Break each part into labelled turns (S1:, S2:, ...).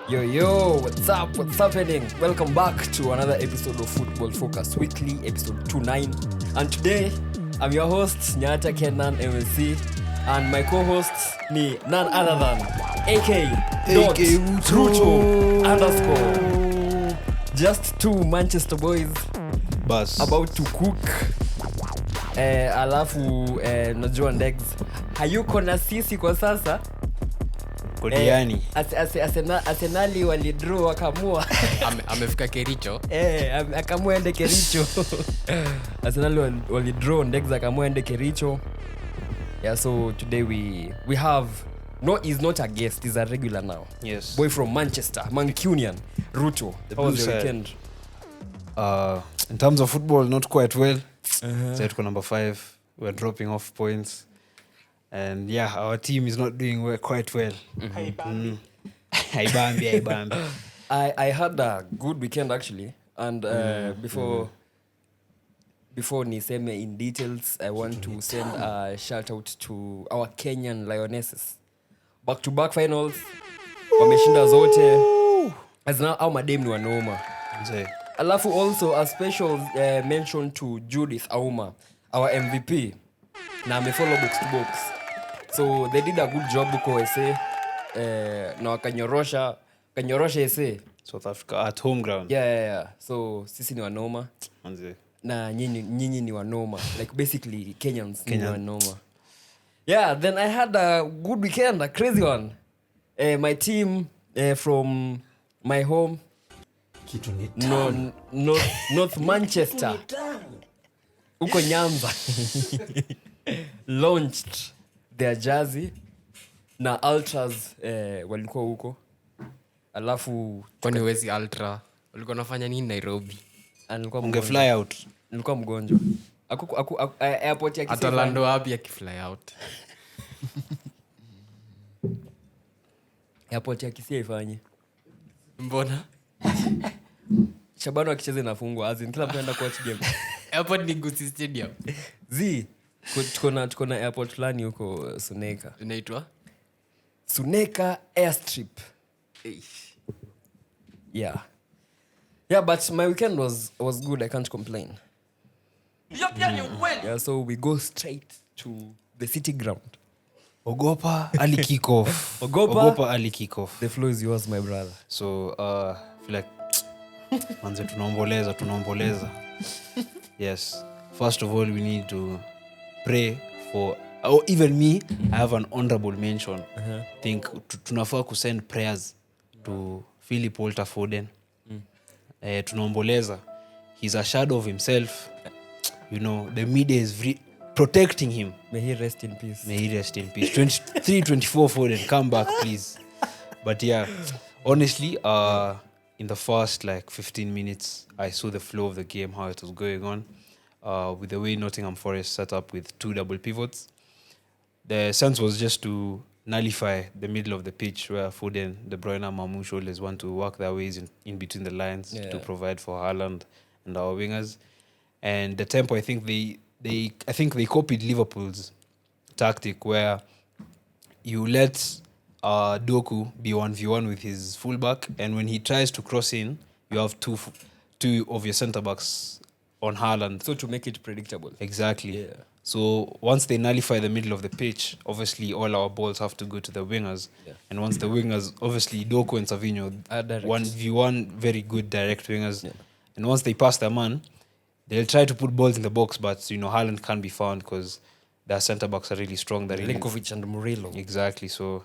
S1: Yo, what's up? What's happening? Welcome back to another episode of Football Focus Weekly, episode 29. And today, I'm your host, Nyata Kenan MLC, and my co-host, ni none other than AK Ruto _ just two Manchester boys
S2: Bus.
S1: about to cook. Alafu najua Ndegs hayuko na sisi kwa sasa.
S2: Kodiani.
S1: Arsenali walidraw wakamua.
S3: Amefika Kericho.
S1: Akamua ende Kericho. Arsenali walidraw, Ndegs akamua ende Kericho. Yeah, so today we have he's not a guest, he's a regular now.
S2: Yes.
S1: Boy from Manchester, Mancunian, Ruto. How was your weekend?
S2: In terms of football, not quite well. So to number 5, we're dropping off points. And yeah, our team is not doing quite well. Hi Bambi.
S1: I had a good weekend actually, and before niseme in details, I want to send a shout out to our Kenyan Lionesses. Back-to-back finals, wameshinda zote. As now our madem ni wanoma. Alafu also a special mention to Judith Auma, our MVP. Na amefollow box to box. So they did a good job huko SA. Na wakanyorosha SA.
S2: South Africa at home ground.
S1: Yeah. So sisi ni wanoma. Na nyinyi ni wanoma. Like basically Kenyans ni wanoma. Yeah, then I had a good weekend, a crazy one. My team from my home, North Manchester, huko Nyanza, launched their jersey na ultras walikuwa huko. Alafu
S3: kwani wezi ultra walikuwa nafanya nini Nairobi?
S2: Fly out.
S1: Nilikuwa mgonjwa. Airport ya Kisii.
S3: Atalando wapi akifly out?
S1: Airport ya Kisii ifanye.
S3: Mbona?
S1: Shabano akicheza inafungwa. Azin kila mtu anaenda kuwatch game.
S3: Airport ni Gusii Stadium.
S1: Tuko na airport fulani huko Suneka.
S3: Inaitwa
S1: Suneka Airstrip. Yeah, but my weekend was good. I can't complain. Yeah, so we go straight to the city ground.
S2: Ogopa ali kick off.
S1: Ogopa
S2: ali kick off.
S1: The floor is yours, my brother.
S2: So feel like manze tunaomboleza. Yes. First of all, we need to pray for, or even me, I have an honorable mention. Think tunafaa ku send prayers to Philip Walter Foden. Tunaomboleza. He's a shadow of himself. You know, the media is protecting him.
S1: May he rest in peace.
S2: 23-24 Foden, come back please. But yeah, honestly, in the first 15 minutes, I saw the flow of the game, how it was going on. With the way Nottingham Forest set up with 2 double pivots. The sense was just to nullify the middle of the pitch where Foden, De Bruyne, Mamouche always want to work their ways in between the lines to provide for Haaland and our wingers. And the tempo, I think they copied Liverpool's tactic where you let Doku be 1v1 with his fullback, and when he tries to cross in, you have two of your centre backs on Haaland.
S1: So to make it predictable.
S2: Exactly.
S1: Yeah.
S2: So once they nullify the middle of the pitch, obviously all our balls have to go to the wingers.
S1: Yeah.
S2: And once the wingers, obviously Doku and Savinho, 1v1, very good direct wingers. Yeah. And once they pass their man, they'll try to put balls in the box, but Haaland can't be found because their centre backs are really strong.
S1: Linkovic and Murillo.
S2: Exactly. So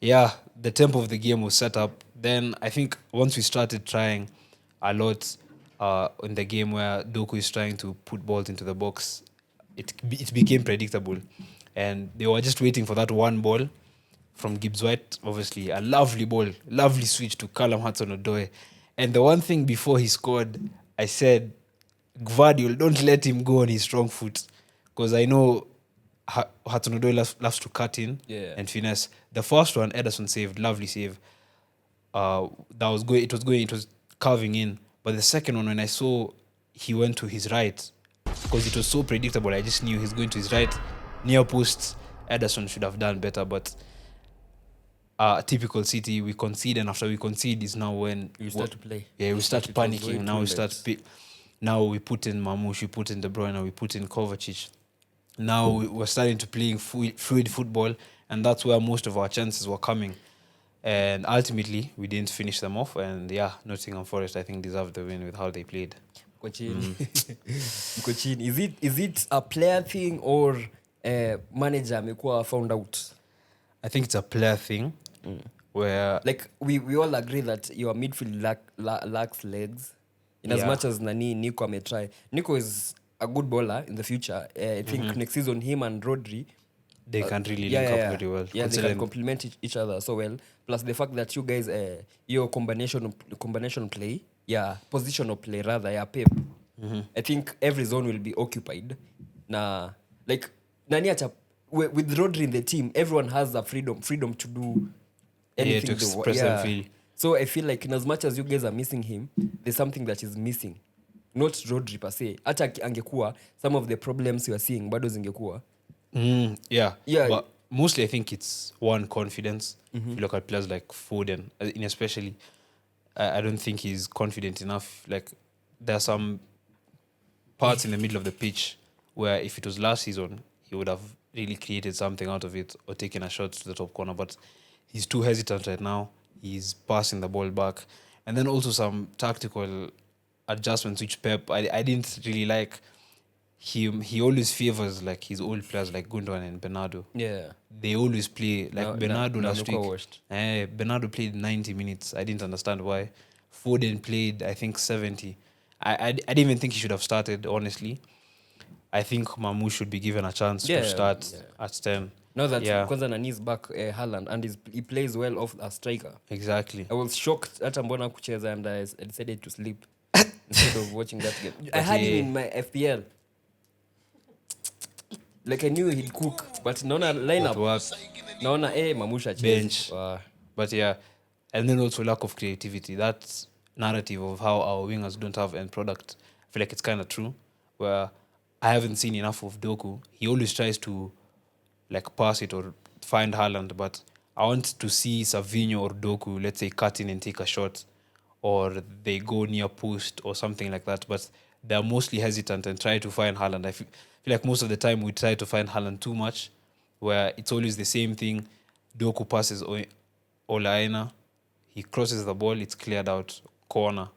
S2: yeah, the tempo of the game was set up. Then I think once we started trying a lot in the game where Doku is trying to put balls into the box, it became predictable. And they were just waiting for that one ball from Gibbs-White. Obviously, a lovely ball, lovely switch to Callum Hudson-Odoi. And the one thing before he scored, I said, Gvardiol, don't let him go on his strong foot. Because I know Hudson-Odoi loves to cut in and finesse. The first one, Ederson saved, lovely save. It was curving in. But the second one, when I saw he went to his right, because it was so predictable, I just knew he's going to his right, near post. Ederson should have done better, but typical City, we concede, and after we concede is now when
S1: You start to play.
S2: Yeah, we start
S1: It was
S2: panicking.
S1: going
S2: Now we
S1: too
S2: start.
S1: late.
S2: Now we put in Mamouche, we put in De Bruyne, we put in Kovacic. Now we're starting to playing fluid football, and that's where most of our chances were coming. And ultimately, we didn't finish them off. And yeah, Nottingham Forest, I think, deserved the win with how they played.
S1: Mko chini. Mko chini. Is it a player thing or manager amekuwa found out?
S2: I think it's a player thing where
S1: Like we all agree that your midfield lacks legs. In as
S2: Yeah.
S1: much as Nico ametry. Nico is a good bowler in the future. I think next season him and Rodri
S2: they can really link up very well.
S1: Yeah, they can
S2: considering-
S1: complement each other so well. Plus the fact that you guys, your combination play, positional play rather, Pep. I think every zone will be occupied. Nah, like nani acha with Rodri in the team, everyone has the freedom to do anything.
S2: to express and feel.
S1: So I feel like in as much as you guys are missing him, there's something that is missing. Not Rodri per se. Hata angekuwa, some of the problems you are seeing bado zingekuwa.
S2: Yeah.
S1: Yeah.
S2: But mostly, I think it's one confidence. If you look at players like Foden, in especially, I don't think he's confident enough. Like, there are some parts in the middle of the pitch where if it was last season, he would have really created something out of it or taken a shot to the top corner. But he's too hesitant right now. He's passing the ball back. And then also some tactical adjustments, which Pep, I didn't really like. He always favors like his old players like Gundogan and Bernardo.
S1: Yeah.
S2: They always play like Bernardo last week.
S1: Washed.
S2: Bernardo played 90 minutes. I didn't understand why. Foden played, I think, 70. I didn't even think he should have started, honestly. I think Mamu should be given a chance to start at 10.
S1: Now that
S2: Yeah.
S1: Kwanza Nani's back, Haaland, and he plays well off a striker.
S2: Exactly.
S1: I was shocked at mbona kucheza and I decided to sleep instead of watching that game. I had him in my FPL. Like I knew he'd cook, but naona lineup.
S2: It was.
S1: Naona Mamusha chase.
S2: Bench.
S1: Wow.
S2: But yeah, and then also lack of creativity. That narrative of how our wingers don't have end product, I feel like it's kind of true. Where I haven't seen enough of Doku. He always tries to like pass it or find Haaland, but I want to see Savinho or Doku, let's say, cut in and take a shot, or they go near post or something like that. But they're mostly hesitant and try to find Haaland. I feel like most of the time we try to find Haaland too much, where it's always the same thing. Doku passes Olaina, he crosses the ball, it's cleared out, corner,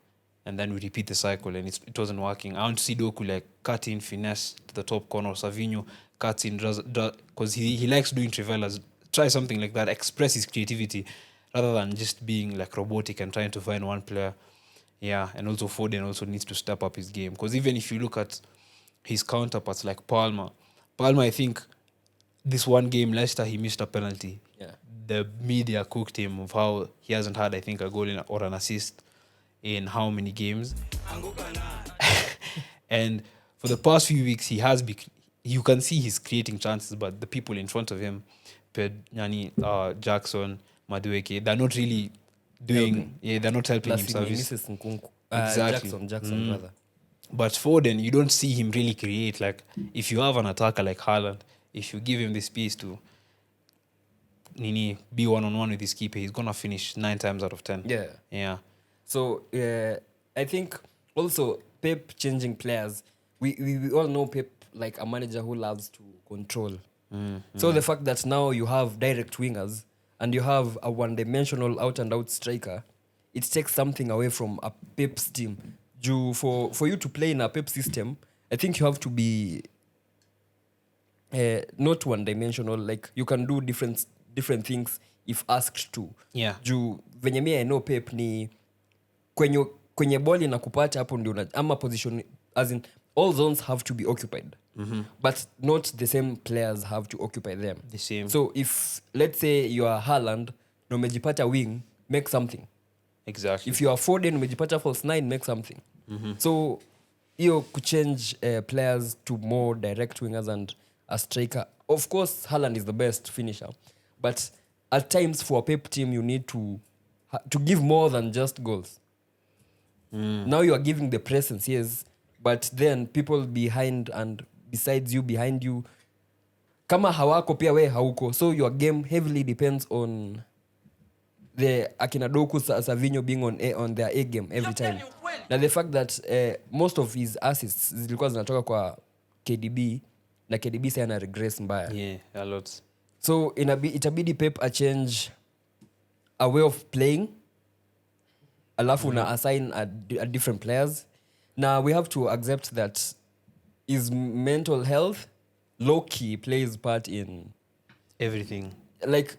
S2: and then we repeat the cycle, and it wasn't working. I want to see Doku like cut in, finesse to the top corner, Savinho cuts in, because he likes doing trivelas. Try something like that, express his creativity, rather than just being like robotic and trying to find one player. Yeah, and also Foden also needs to step up his game, because even if you look at his counterparts like Palmer, I think this one game, Leicester, he missed a penalty.
S1: Yeah.
S2: The media cooked him of how he hasn't had, I think, a goal or an assist in how many games. And for the past few weeks, he has you can see he's creating chances, but the people in front of him, Jackson, Madueke, they're not really doing. Yeah, they're not helping
S1: Plus
S2: him
S1: he
S2: service.
S1: misses Nkunku.
S2: Exactly.
S1: Jackson rather.
S2: But Foden, you don't see him really create. Like, if you have an attacker like Haaland, if you give him the space to be one-on-one with his keeper, he's going to finish 9 times out of 10.
S1: Yeah.
S2: Yeah.
S1: So I think also Pep changing players. We all know Pep like a manager who loves to control. So the fact that now you have direct wingers and you have a one-dimensional out-and-out striker, it takes something away from a Pep's team. For you to play in a Pep system, I think you have to be not one-dimensional. Like you can do different things if asked to.
S2: Yeah.
S1: Venye mi I know Pep ni kwenye ball inakupata hapo ndio ama position, as in all zones have to be occupied. But not the same players have to occupy them.
S2: The same.
S1: So if let's say you are Haaland na umejipata wing, make something.
S2: Exactly.
S1: If you are Foden umejipata false 9, make something. So hiyo kuchange players to more direct wingers and a striker. Of course Haaland is the best finisher, but at times for a Pep team you need to give more than just goals. Now you are giving the presence, yes, but then people behind and besides you, behind you, kama hawako pia we hauko, so your game heavily depends on the akina Doku Savinho being on their A game every time. Now the fact that most of his assists zilikuwa zinatoka kwa KDB na KDB sasa ana regress mbaya.
S2: Yeah, a lot.
S1: So itabidi Pep a change a way of playing. Alafu na assign a different players. Now we have to accept that his mental health low key plays part in
S2: Everything.
S1: like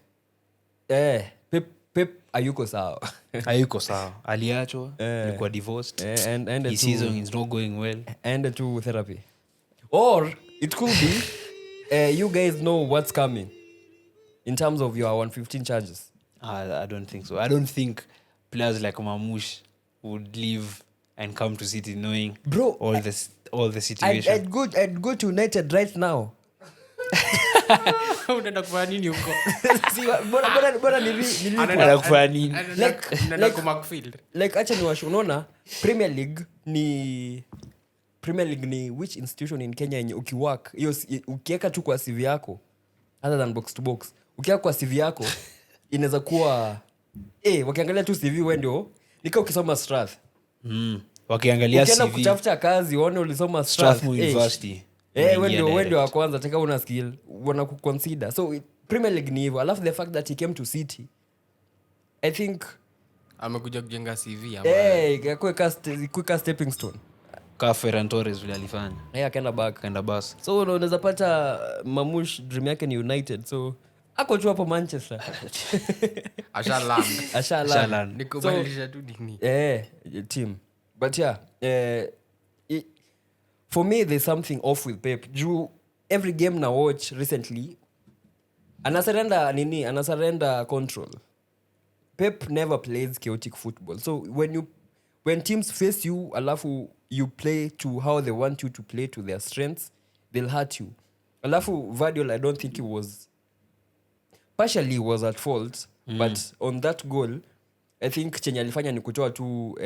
S1: Pep ayuko sawa.
S2: Hayuko sawa. Aliachwa, alikuwa divorced.
S1: And
S2: His season is not going well.
S1: and to therapy. Or it could be you guys know what's coming in terms of your 115 charges.
S2: I don't think so. I don't think players like Mamush would leave and come to City knowing
S1: Bro,
S2: all the situation.
S1: I'd go to United right now.
S3: Unaenda kufanya nini huko?
S1: See, bora nili
S2: Anaenda kufanya nini?
S3: Unaenda kwa Macfield.
S1: like acha niwashu unaona Premier League ni which institution in Kenya yenye ukiwork hiyo ukiweka tu kwa CV yako other than box to box ukiweka kwa CV yako inaweza kuwa wakiangalia tu CV wewe ndio nika ukisoma Strath
S2: Wakiangalia
S1: ukienda
S2: CV
S1: kutafuta kazi uone ulisoma Strath
S2: Strathmore University.
S1: wewe ndio wa kwanza taka una skill wana kuconsider so Premier League ni hivyo alafu the fact that he came to City I think
S3: Amekuja kujenga CV ama
S1: quicker stepping stone
S2: Ka Ferran Torres vile alifanya.
S1: akaenda back
S2: bus.
S1: so unaweza pata Mamush dream yake ni United so ako tu hapo Manchester
S3: ashaland.
S1: ashaland
S3: Nikubadilisha tu nini?
S1: team but for me there's something off with Pep every game na watch recently anasurrender control. Pep never plays chaotic football so when teams face you alafu you play to how they want you to play to their strengths they'll hurt you alafu Guardiola I don't think he was partially was at fault but on that goal I think chenye alifanya ni kutoa tu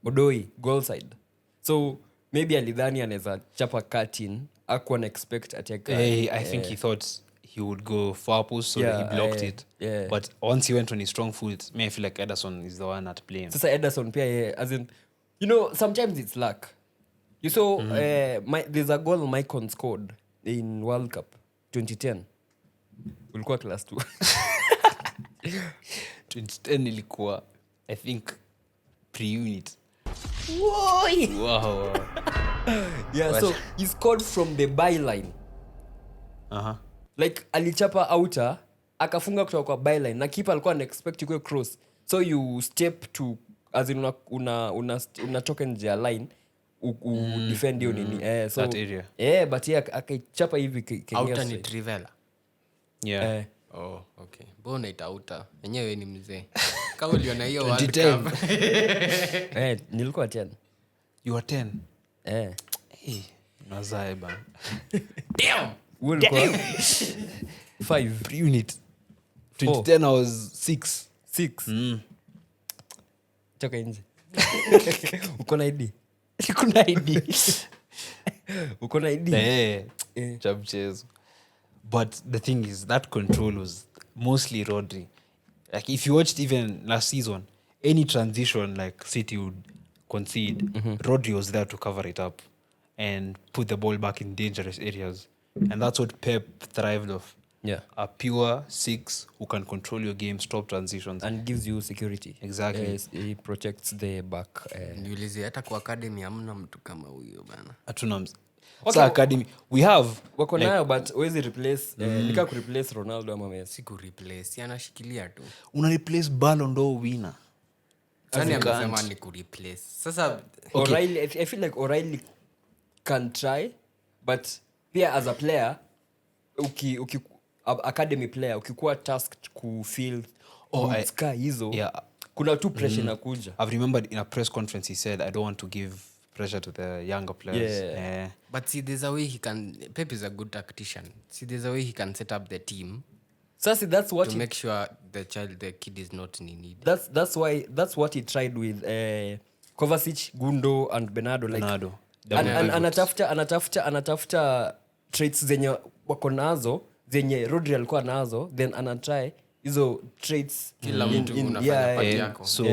S1: Odoi goal side so maybe alidhani anaweza chapa cutting akuwa na expect ateka
S2: I think he thought he would go far post so that he blocked it. But once he went on his strong foot, I feel like Ederson is the one at play.
S1: sasa Ederson pia as in sometimes it's luck you saw there's a goal Maicon scored in World Cup 2010 ulikuwa class 2
S2: 2010 ilikuwa I think pre-unit. Wow.
S1: so he scored from the byline like alichapa outer akafunga kutoka kwa byline na keeper alikuwa anaexpect ikuwe cross so you step to as in unatoka nje ya line defend hiyo nini so
S2: that area.
S1: but akaichapa hivi
S3: Outer ni Trivela.
S2: Yeah.
S3: Oh, okay. Mbona itauta? Enyewe ni mzee. Kama uliona hiyo World
S2: 2010.
S3: Cup.
S1: nilikuwa 10
S2: You are 10.
S1: Hey,
S2: Nazae bana.
S3: Damn.
S1: ulikuwa 5
S2: Pre-unit. 2010 I was 6.
S1: toka nje uko na ID
S2: Kuna ID.
S1: uko na ID
S2: Cha mchezo. But the thing is that control was mostly Rodri. Like if you watched even last season, any transition like City would concede, Rodri was there to cover it up and put the ball back in dangerous areas. And that's what Pep thrived off. A pure 6 who can control your game, stop transitions.
S1: and gives you security
S2: Exactly.
S1: he protects the back
S3: Niulize hata kwa academy hamna mtu kama huyo bana.
S2: Hatuna So academy we have
S1: wako nayo but huwezi replace nika kureplace Ronaldo ama Messi
S3: Siku replace, anashikilia tu.
S2: una replace Ballon d'Or winner.
S3: Sasa
S2: you
S3: amesema
S2: can't.
S3: ni ku-replace. Sasa
S1: O'Reilly I feel like O'Reilly can try but pia as a player academy player ukikuwa tasked kufill sky hizo kuna tu pressure inakuja.
S2: I've remembered in a press conference he said I don't want to give pressure to the younger players.
S3: but see there's a way he can. Pep is a good tactician. See there's a way he can set up the team
S1: Sasa that's what
S3: to make sure the kid is not in need.
S1: that's what he tried with Kovacic, Gundo and Bernardo like
S2: Bernardo.
S1: anatafuta traits zenye wako nazo zenye Rodri alikuwa nazo then anatry hizo traits
S3: Kila mtu unafanya
S1: yeah,
S3: part
S1: yeah.
S3: yako.
S2: So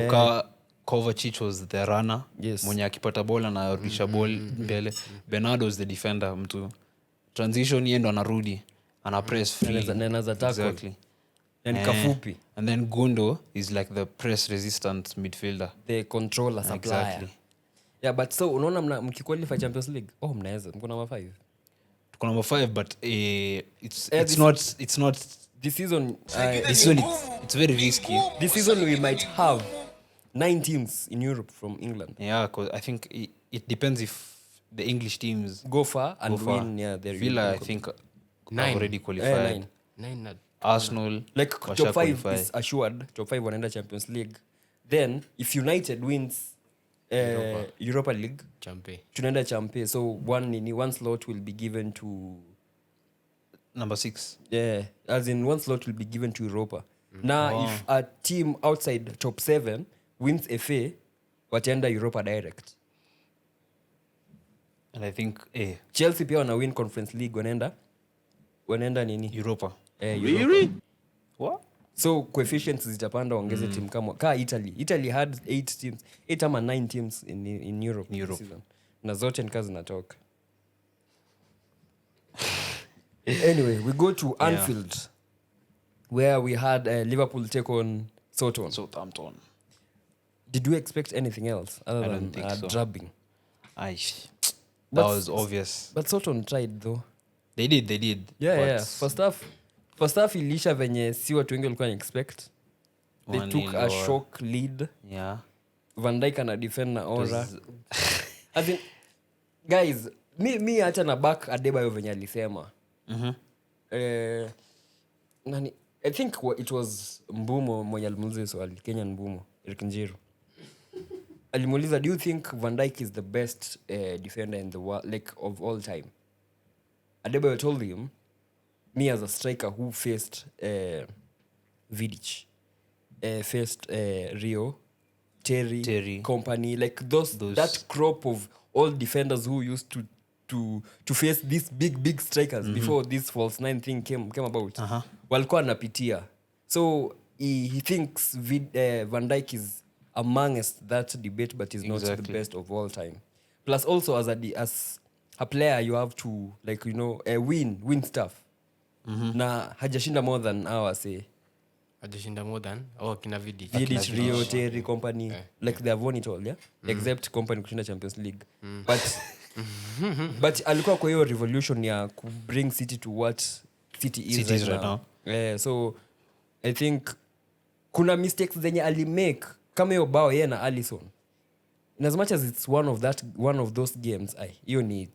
S2: Kovacic was the runner.
S1: Yes.
S2: Mwenye akipata ball anarudisha ball mbele. Bernardo is the defender, mtu transition yeye ndo anarudi, ana press free.
S1: Anaweza tackle.
S2: Exactly.
S1: And kafupi.
S2: And then Gundo is like the press resistant midfielder.
S1: The controller supplier.
S2: Exactly.
S1: Yeah, but so unaona mkiqualify Champions League, mnaweza mko number 5.
S2: Tuko number 5 but it's not
S1: This season
S2: it's very risky.
S1: this season we might have 9 teams in Europe from England.
S2: Yeah, because I think it depends if the English teams
S1: Go far and
S2: go far.
S1: win their
S2: Villa, I
S1: European
S2: think,
S3: Nine.
S2: have already qualified.
S1: 9.
S2: Arsenal,
S1: Like
S2: washa
S1: top 5
S2: qualify.
S1: is assured. Top 5 wanaenda Champions League. Then if United wins Europa League,
S3: Champe.
S1: tunaenda champe. So one slot will be given to
S2: Number 6.
S1: as in one slot will be given to Europa. Now if a team outside top 7 wins FA, wataenda Europa direct.
S2: And I think
S1: Chelsea pia wana win Conference League, wanaenda nini?
S2: Europa.
S1: Europa.
S2: What?
S1: So coefficients zitapanda, ongeze team kama Italy had 8 ama 9 teams in Europe this season. Na zote nika zinatoka. Anyway, we go to Anfield where we had Liverpool take on
S2: Southampton.
S1: Did you expect anything else other
S2: I
S1: than
S2: don't think so.
S1: drubbing?
S2: That
S1: But-
S2: was obvious.
S1: But Southampton tried though.
S2: They did.
S1: Yeah.
S2: But
S1: First half ilisha venye si watu wengi walikuwa expect. They
S2: 1-0
S1: took a
S2: or-
S1: shock lead.
S2: Yeah.
S1: Van Dijk ana defend na aura.
S2: Was-
S1: As in, guys, mi hata na back Adebayo venye alisema. Nani, I think it was Mbumo mwenye alimuuliza swali, Kenyan Mbumo, Eric Njiru. Alimuuliza, do you think Van Dijk is the best defender in the world, like of all time? Adebayo told him, me as a striker who faced Vidic, faced Rio, Terry, Company, like that crop of all defenders who used to face these big strikers before this false 9 thing came about. Walikuwa napitia. So he thinks Van Dijk is amongst that debate, but is not the best of all time. Plus also as a player you have to, like, win stuff. Na hajashinda more than say
S3: Hajashinda more than kina Vidic.
S1: Vidic, Rio, Terry, Company, like they have won it all, yeah? Except Company kushinda Champions League. But alikuwa kwa hiyo revolution ya ku bring City to what City is right now. So I think kuna mistakes zenye alimake kama hiyo bao yeye na Alisson. And as much as it's one of those games, hiyo ni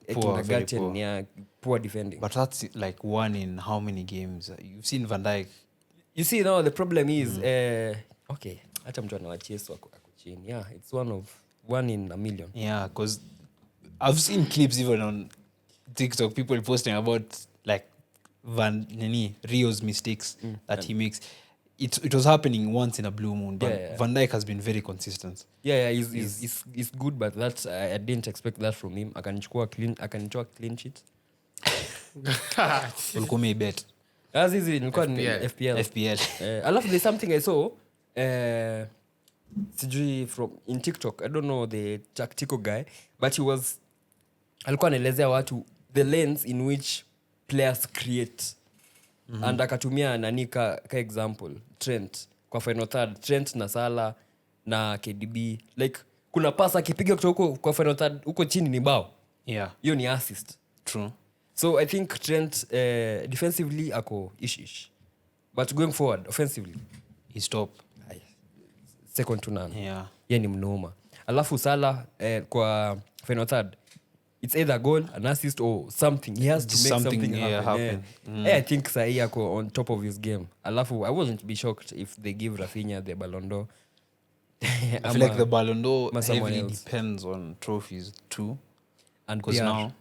S1: kindergarten ya poor defending.
S2: But that's like one in how many games? You've seen Van Dijk.
S1: You see now the problem is okay, hata mtu anawachase wako chini. Yeah, it's one in a million.
S2: Yeah, because I've seen clips even on TikTok, people posting about like Rio's mistakes that he makes. It was happening once in a blue moon, but Van Dijk has been very consistent.
S1: He's good, but that I didn't expect that from him. Akanichukua clean sheet.
S2: Ulikuwa bet
S1: As is nilikuwa FPL. Alafu there's something I saw sijui from in TikTok. I don't know the tactical guy, but alikuwa anaelezea watu the lens in which players create. And akatumia nani ka example Trent kwa final third, Trent na Salah na KDB, like kuna pass akipiga kutoka huko kwa final third huko chini ni bao.
S2: Yeah,
S1: hiyo ni assist.
S2: true.
S1: So I think Trent defensively ako ish, but going forward offensively
S2: He's top.
S1: second to none.
S2: Yeah,
S1: Yeye ni mnoma. Alafu Salah kwa final third, it's either goal, an assist or something. He has to make something happen. I think Sahi ako on top of his game. Alafu I wouldn't be shocked if they give Rafinha the Ballon d'Or.
S2: I feel like the Ballon d'Or heavily
S1: else.
S2: depends on trophies too.
S1: And
S2: Because
S1: PR.
S2: now,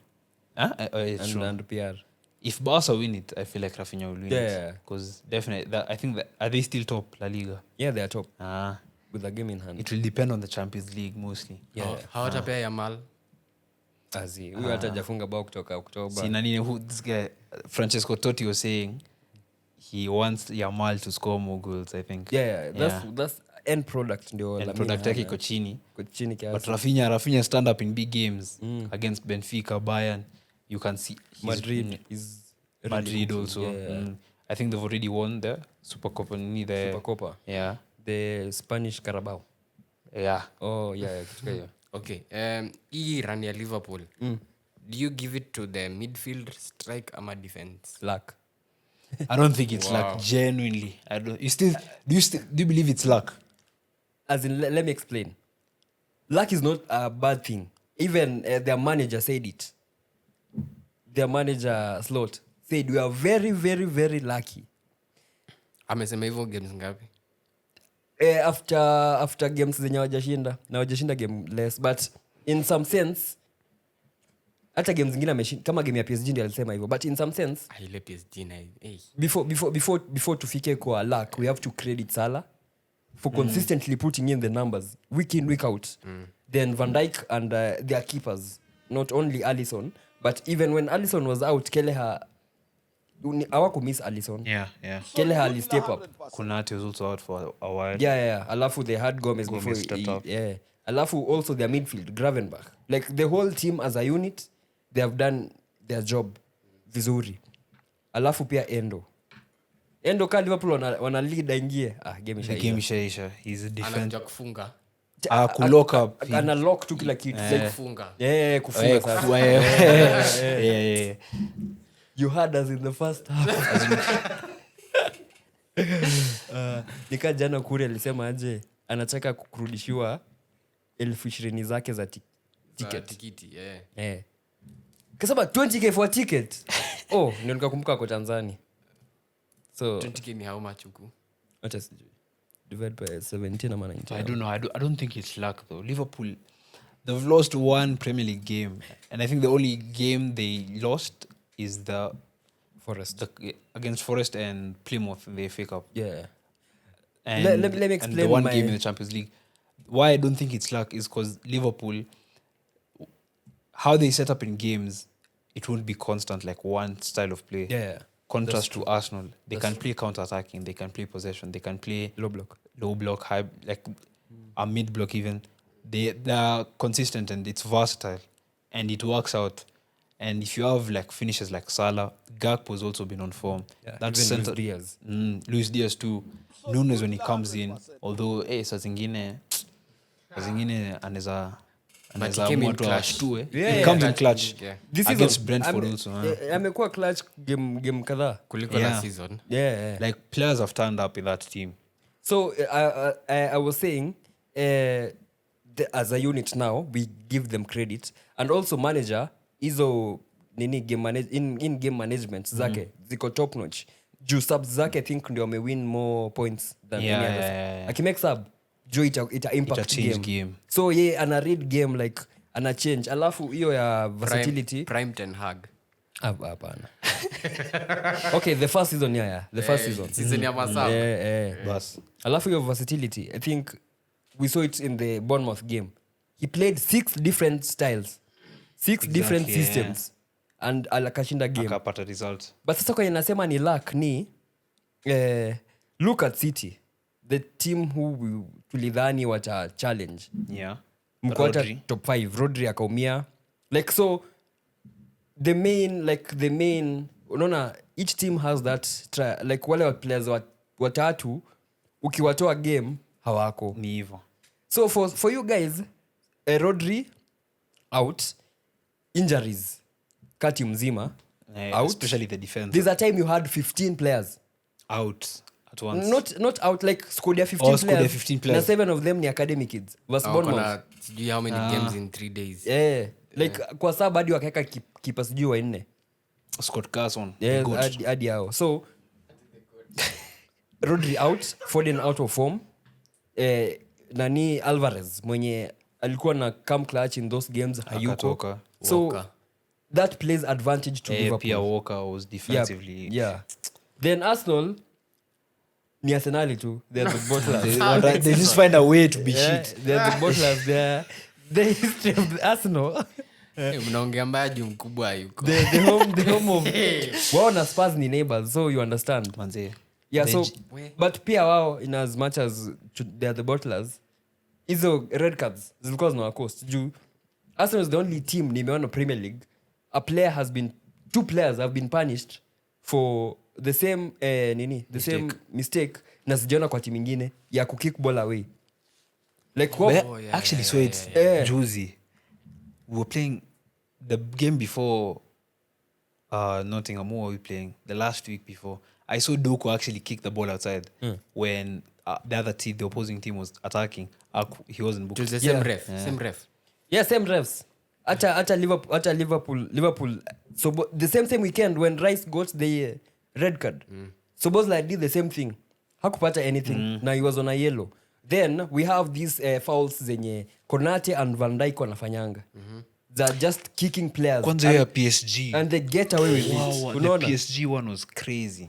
S2: it's true.
S1: And PR.
S2: If Barca win it, I feel like Rafinha will win
S1: Yeah.
S2: it. Because definitely, I think that are they still top La Liga?
S1: Yeah, they are top
S2: Ah,
S1: with the game in hand.
S2: it will depend on the Champions League mostly.
S3: Hawatapea Yamal.
S1: Azi, huyu hata hajafunga bao kutoka Oktoba.
S2: See, Nanine, who this guy Francesco Totti was saying, he wants Yamal to score more goals, I think.
S1: Yeah, that's end product ndio
S2: And
S1: Lamine
S2: product yake
S1: hana.
S2: iko chini.
S1: Iko chini
S2: But
S1: kiasi.
S2: Rafinha stand up in big games against Benfica, Bayern. You can see
S1: Madrid is really
S2: Madrid
S1: cooking.
S2: also.
S1: Yeah.
S2: I think they've already won the Supercopa.
S1: Supercopa.
S2: Yeah.
S1: The Spanish Carabao.
S2: Yeah.
S1: Oh yeah, kitu hiyo.
S3: Okay. Hii run ya Liverpool. Do you give it to the midfield, strike ama defense?
S1: Luck.
S2: I don't think it's luck. Genuinely, I don't. Do you believe it's luck?
S1: As in, let me explain. Luck is not a bad thing. Even their manager said it. Their manager Slot said we are very, very, very lucky.
S3: Amesema hivyo games ngapi?
S1: After games zenye wajashinda game less, but in some sense hata game zingine ameshinda kama game ya PSG ndio alisema hivyo, but in some sense
S3: Ile PSG na
S1: before tufike kwa luck we have to credit Salah for consistently putting in the numbers week in week out. Then Van Dijk and their keepers, not only Alisson, but even when Alisson was out, Kelleher hawaku miss Alisson.
S2: Yeah.
S1: Kelleher ali step up.
S2: Konate was also out for a while.
S1: Yeah. Alafu they had Gomez before
S2: stepped up.
S1: Yeah. Alafu also their midfield, Gravenberch. Like the whole team as a unit, they have done their job vizuri. Alafu pia Endo ka Liverpool wana lead aingie. Game
S2: The game ishaisha. He's a defender.
S3: anakuja kufunga.
S2: Kulock up.
S1: Ana lock tu kila kitu. Like,
S3: Kufunga.
S1: kufunga sasa.
S2: Yeah.
S1: You had us in the first half. Nika jana Kuri alisema aje anataka kurudishiwa 20,000 zake za ticket.
S3: Tikiti,
S1: Kasema 20k for a ticket. Ndio nikakumbuka kwa Tanzania. So
S3: 20k ni how much huku?
S1: acha sijui. Divide by 17 ama 19.
S2: I don't know. I don't think it's luck though. Liverpool, they've lost one Premier League game, and I think the only game they lost is the
S1: Forest.
S2: against Forest and Plymouth in the FA Cup.
S1: Yeah.
S2: And,
S1: Let me
S2: and
S1: explain
S2: the one game in the Champions League. Why I don't think it's luck is because Liverpool, how they set up in games, it won't be constant like one style of play.
S1: Yeah.
S2: Contrast to Arsenal, they can play counter-attacking, they can play possession, they can play
S1: Low block,
S2: high, like a mid-block even. They are consistent and it's versatile and it works out. And if you have like finishes like Salah, Gakpo's also been on form.
S1: Yeah,
S2: That's
S1: even
S2: center.
S1: Luis Diaz.
S2: Luis Diaz too. Nunes when he comes in, although saa zingine anaweza
S3: came in
S2: amua tu
S3: clutch.
S2: ashtue.
S1: Yeah,
S2: He comes
S1: yeah.
S2: in clutch.
S3: Yeah.
S1: This
S2: Against
S1: season,
S2: Brentford also.
S1: amekuwa clutch game kadhaa.
S3: Kuliko
S2: Yeah.
S3: last season.
S1: Yeah.
S2: Like players have turned up in that team.
S1: So I was saying, as a unit now, we give them credit, and also manager hizo nini in game management zake ziko top notch. Juu subs zake I think ndio win more points than
S2: Yeah,
S1: any others.
S2: yeah.
S1: Akimake sub, juu ita impact
S2: change
S1: game.
S2: game.
S1: So ana read game like ana change. Alafu hiyo ya versatility.
S3: Prime Ten Hag.
S1: Hapana. Okay, the first season the first season.
S3: Season ya Masaba.
S2: Bas.
S1: Alafu your versatility, I think we saw it in the Bournemouth game. He played 6 different styles, 6 different systems, and akashinda game.
S2: Akapata result.
S1: But sasa kwenye nasema ni luck ni look at City, the team who tulidhani wata challenge.
S2: Yeah.
S1: Mkwata
S2: Rodri.
S1: top 5, Rodri akaumia. Like so the main unaona each team has that like wale players watatu ukiwatoa game hawako.
S2: Ni hivyo.
S1: So for you guys, Rodri out, injuries kati mzima out,
S2: Especially the defense.
S1: there's a time you had 15 players
S2: Out at once.
S1: not out like squad ya 15
S2: Oh, squad ya
S1: players
S2: 15 players.
S1: na 7 of them ni academy kids versus Bournemouth.
S3: Kuna sijui how many games in 3 days.
S1: Like kwa sababu hadi wakaweka kipa sijui wa 4
S2: Scott Carson. the goat.
S1: hadi hao. So Rodri out, Foden out of form. Nani Alvarez mwenye alikuwa na come clutch in those games hayuko.
S2: Akatoka.
S1: So
S3: Walker.
S1: that plays advantage to Liverpool.
S2: Pia Walker was defensively.
S1: Yeah. Then Arsenal ni Arsenal too. They're the bottlers.
S2: They just find a way to be
S1: Yeah,
S2: shit.
S1: they're the bottlers. The history of the Arsenal.
S3: mnaongea mbaya juu mkubwa yuko
S1: the home of wao na Spurs ni neighbors, so you understand.
S2: Manze.
S1: Yeah, so
S3: We-
S1: but pia wao in as much as they are the bottlers, hizo red cards zilikuwa zina cost juu Arsenal is the only team nimeona Premier League two players have been punished for the same same mistake na sijaona kwa timu ingine ya kukick ball away like
S2: Actually, so it's Juicy. We were playing the game before Nottingham. Who were we playing? The last week before. I saw Doku actually kick the ball outside when the other team, the opposing team, was attacking. He wasn't booked.
S3: to the same ref same ref
S1: yeah, same refs. Acha Liverpool. So the same weekend when Rice got the red card. So Bozla did the same thing. Hakupata anything. Now he was on a yellow. Then we have these fouls zenye Konate and Van Dijk wanafanyanga. They're just kicking players.
S2: Kwanza ya PSG.
S1: And they get away with it.
S2: The
S1: Unaona?
S2: PSG one was crazy.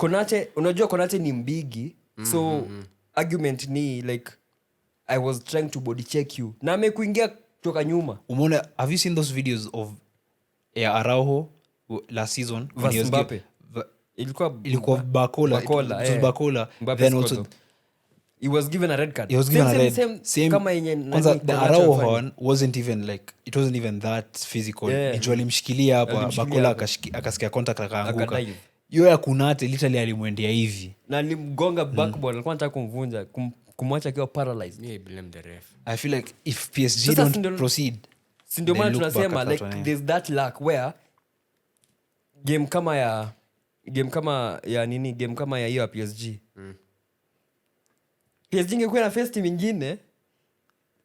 S1: Unajua Konate ni mbigi. So argument ni like I was trying to body check you. Na amekuingia kutoka nyuma.
S2: Umona, have you seen those videos of Araujo last season? When he was
S1: Mbappe. Ilikuwa
S2: Bacola. It was Bacola. Then also
S1: he was given a red card.
S2: he was given a red.
S1: Same kama yenye
S2: Kwanza
S1: nani
S2: the
S1: Konate
S2: Araujo
S1: alifanya.
S2: one wasn't even like, it wasn't even that physical.
S1: Yeah.
S2: Nicho alimshikilia hapa,
S1: Alimshikilia
S2: Bacola
S1: hapa.
S2: akasikia contact akaanguka.
S1: Akadive.
S2: Hiyo ya Kunate literally alimwendea hivi.
S1: Na alimgonga backbone, alikuwa anataka kumvunja, kumwacha akiwa paralyzed.
S3: me I blame the ref
S2: I feel like if PSG
S1: Sasa
S2: don't
S1: ndio-
S2: proceed,
S1: Si ndio
S2: they
S1: maana
S2: look back
S1: tunasema
S2: at
S1: like
S2: that one,
S1: there's that luck where game kama ya hiyo ya PSG. PSG ingekuwa na first team ingine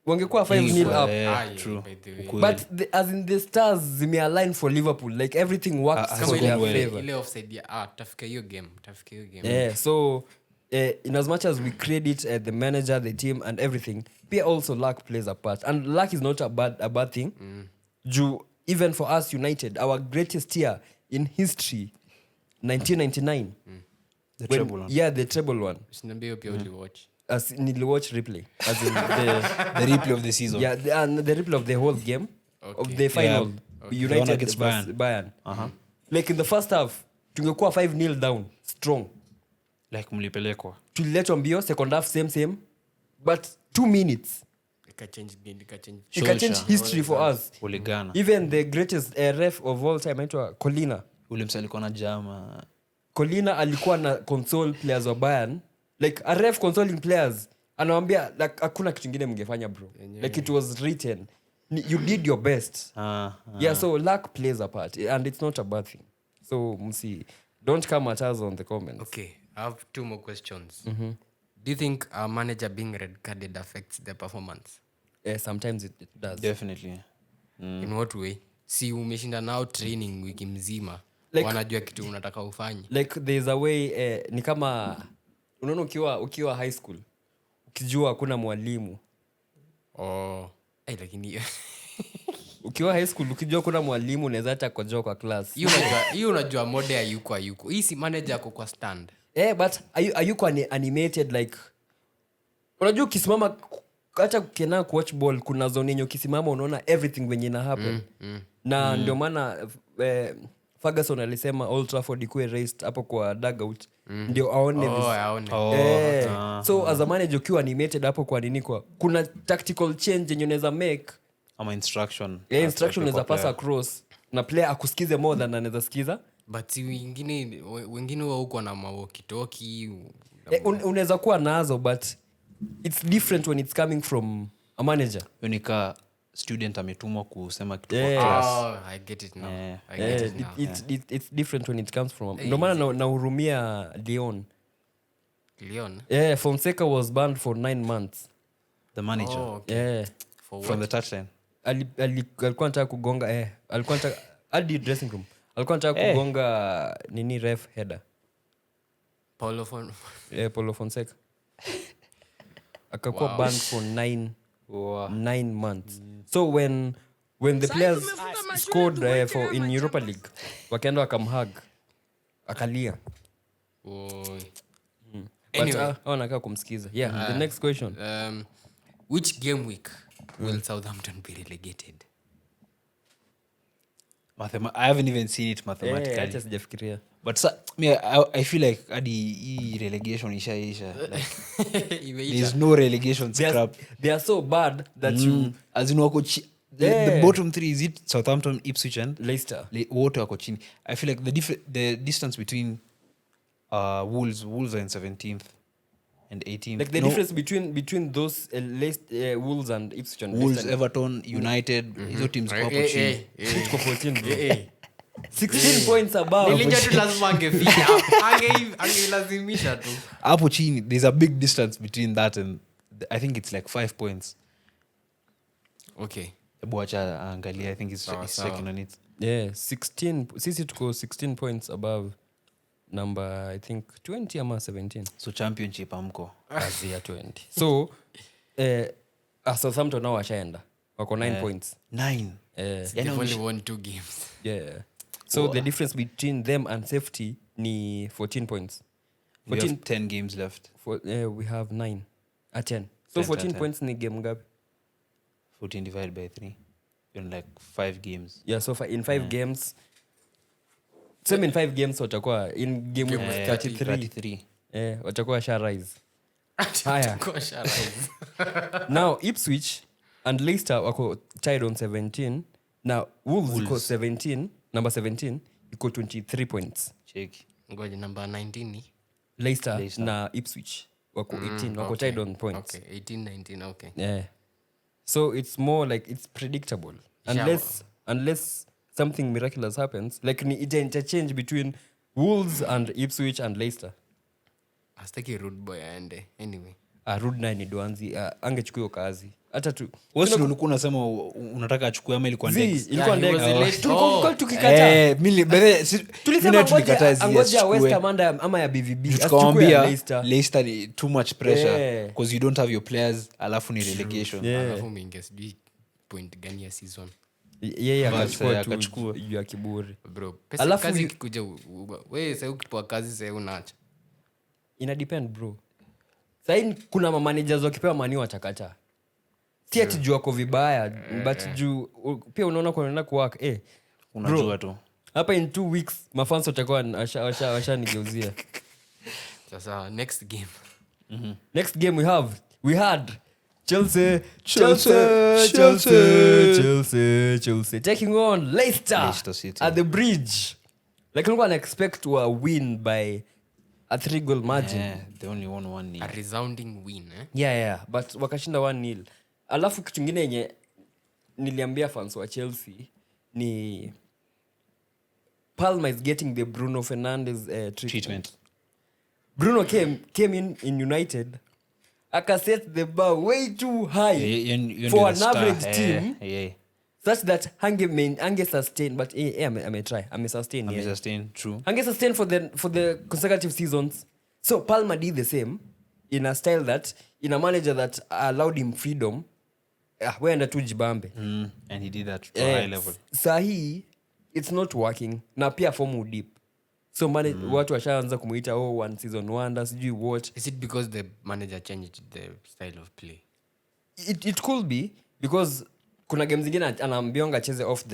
S1: wangekuwa 5-0 up.
S3: yeah,
S2: true.
S3: by the way.
S2: Ukweli.
S1: But as in the stars zimealign for Liverpool, like everything works
S2: Ah,
S1: for
S3: Kama
S1: their
S2: well.
S1: favor.
S3: ile offside ya tafika hiyo game
S1: Yeah, so in as much as we credit the manager, the team and everything, pia also luck plays a part, and luck is not a bad thing. Even for us United, our greatest year in history, 1999.
S2: The treble one.
S1: Yeah, the treble one.
S3: Usiniambie hiyo pia uliwatch
S1: As niliwatch replay, as in
S2: The replay of the season.
S1: the replay of the whole game of the final.
S2: The one
S1: United
S2: against
S1: versus
S2: Bayern.
S1: Bayern. Like in the first half, tungekuwa 5-0 down, strong.
S2: Like mlipelekwa.
S1: Tuliletwa mbio, second half same, but 2 minutes
S3: ikachange
S1: it change history for us.
S2: Uligana.
S1: Even the greatest ref of all time aitwa
S2: Ule msa alikuwa na jama.
S1: Colina alikuwa na console players wa Bayern, like a ref consoling players, anawambia like hakuna kitu ingine mngefanya bro, like it was written, you did your best. Yeah, so luck plays a part and it's not a bad thing, so don't come at us on the comments.
S3: Okay, I have 2 more questions. Do you think our manager being red carded affects their performance?
S1: Sometimes it does.
S2: Definitely.
S3: In what way? Si umeshinda nao training wiki mzima,
S1: Like-
S3: wanajua kitu unataka ufanye.
S1: Like there's a way ni kama unaona ukiwa high school ukijua hakuna mwalimu,
S3: Lakini
S1: ukiwa high school ukijua kuna mwalimu unaweza hata kojoa kwa class.
S3: hiyo unajua mode hayuko hii si manager ako kwa stand.
S1: But ayuko animated, like unajua ukisimama hata ukienda kuwatch ball kuna zone yenye ukisimama unaona everything venye ina happen. Na ndio maana Ferguson alisema Old Trafford ikuwe raised hapo kwa dugout ndio aone
S3: Aone.
S1: so as a manager ukiwa animated hapo kwa nini kuna tactical change yenye unaweza make,
S2: Ama instruction.
S1: instruction unaweza pass across na player akusikize more than anaweza sikiza.
S3: But si wengine wa huko na mawokitoki
S1: Unaweza kuwa nazo but it's different when it's coming from a manager.
S2: Yonika student ametumwa kusema kitu
S1: Yeah.
S2: kwa class.
S3: I get it now.
S2: Yeah.
S3: I get it now.
S1: It's different when it comes from ndio maana nahurumia Leon.
S3: Leon?
S1: Fonseca was banned for 9 months.
S2: The manager.
S1: Yeah.
S3: For
S2: From
S3: what?
S2: the touchline.
S1: Alikuwa anataka kugonga alikuwa anataka hadi dressing room alikuwa anataka kugonga nini ref header.
S3: Paulo
S1: Paulo Fonseca akakuwa banned for 9 months. So when the players scored in Europa League wakaenda wakamhug akalia.
S3: Anyway.
S1: Nakaa kumsikiza. The next question.
S3: Which game week will Southampton be relegated?
S2: I haven't even seen it
S1: Eh,
S2: mathematically.
S1: acha sijafikiria.
S2: But I feel like hii relegation ishaisha. Like, there's no relegation scrap.
S1: They are so bad that you
S2: As in wako the
S1: Yeah.
S2: bottom three is it Southampton, Ipswich and
S1: Leicester.
S2: wote wako chini. I feel like the distance between Wolves are in 17th and 18th.
S1: Like the difference between those Wolves and Ipswich and
S2: Wolves,
S1: Leicester.
S2: Everton, United, hizo teams kwa hapo chini.
S1: Tuko 14 bro. 16 points above.
S3: Nilijua tu lazima angefika. Angelazimisha tu.
S2: Hapo chini, there's a big distance between that and I think it's like 5 points.
S3: Okay.
S2: Ebu acha angalia, I think he's
S3: Sawa.
S2: checking on it.
S1: Yeah, 16. Sisi tuko 16 points above number I think 20 ama 17.
S2: So championship amko.
S1: Kazi ya 20. So Southampton nao washaenda. Wako 9 points.
S2: 9.
S3: They've only won 2 games.
S1: Yeah. So the difference between them and safety ni 14 points.
S2: We have 10 games left.
S1: We have 9 at 10. So
S2: 10
S1: 14
S2: 10.
S1: points ni game ngapi?
S2: 14 divided by 3. In like 5 games.
S1: Yeah, so in 5 games. Same in 5 games watakuwa in game week 33.
S2: 33.
S1: Watakuwa sha rise. Haya.
S3: Gosh, alright.
S1: Now Ipswich and Leicester wako tied on 17. Now Wolves iko 17, number 17 iko 23 points.
S2: Check.
S3: Ngoja number 19 ni?
S1: Leicester na Ipswich wako 18, wako tied on points.
S3: Okay, 18, 19, okay.
S1: Yeah. So it's more like it's predictable. Unless something miraculous happens, like ni ita interchange between Wolves and Ipswich and Leicester.
S3: Astaki rude boy aende. Anyway.
S1: Rude na ni Duanzi angechukua hiyo kazi. Hata tu.
S2: Wewe ndio ulikuwa unasema unataka achukue ama ilikuwa Ndex?
S1: Ilikuwa
S3: Yeah, he was
S1: Ndex.
S3: late.
S1: Tulikuwa tukikataa.
S2: Tulisema
S1: angoja West Ham ama ya BVB.
S2: tukamwambia
S1: Leicester.
S2: Leicester ni too much pressure
S1: Yeah.
S2: because you don't have your players alafu ni relegation.
S1: Yeah.
S3: Alafu umeingia sijui point gani ya season.
S1: Yeye akachukua
S2: akachukua.
S1: tu juu ya kiburi.
S3: Bro, pesa
S1: Alafu
S3: kazi
S1: you-
S3: ikikuja wewe sasa ukipewa kazi sasa unaacha.
S1: Ina depend bro. Sasa kuna managers wakipewa mani watakataa. Si ati juu wako vibaya but juu pia unaona kwa nenda kuwork
S2: Unajua tu.
S1: hapa in 2 weeks mafans watakuwa washanigeuzia.
S3: Sasa next game.
S1: Next game we had Chelsea taking on
S2: Leicester City.
S1: at the Bridge. Like nilikuwa na expect a win by a 3-goal margin.
S2: Yeah, they only won 1-0.
S3: A resounding win, eh?
S1: Yeah, but wakashinda 1-0. Alafu kitu kingine yenye niliambia fans wa Chelsea ni Palmer is getting the Bruno Fernandes treatment. Bruno came in United akaset the bar way too high for an average team such that hange sustain but ame sustain
S2: true.
S1: hange sustain for the consecutive seasons. So Palmer did the same in a style that in a manager that allowed him freedom. Weenda tu jibambe.
S2: And he did that to a high level.
S1: Sahi it's not working na pia form udip. So watu washaanza kumuita one season wonder sijui what.
S3: Is it because the manager changed the style of play?
S1: It could be because kuna game zingine anaambionga cheze off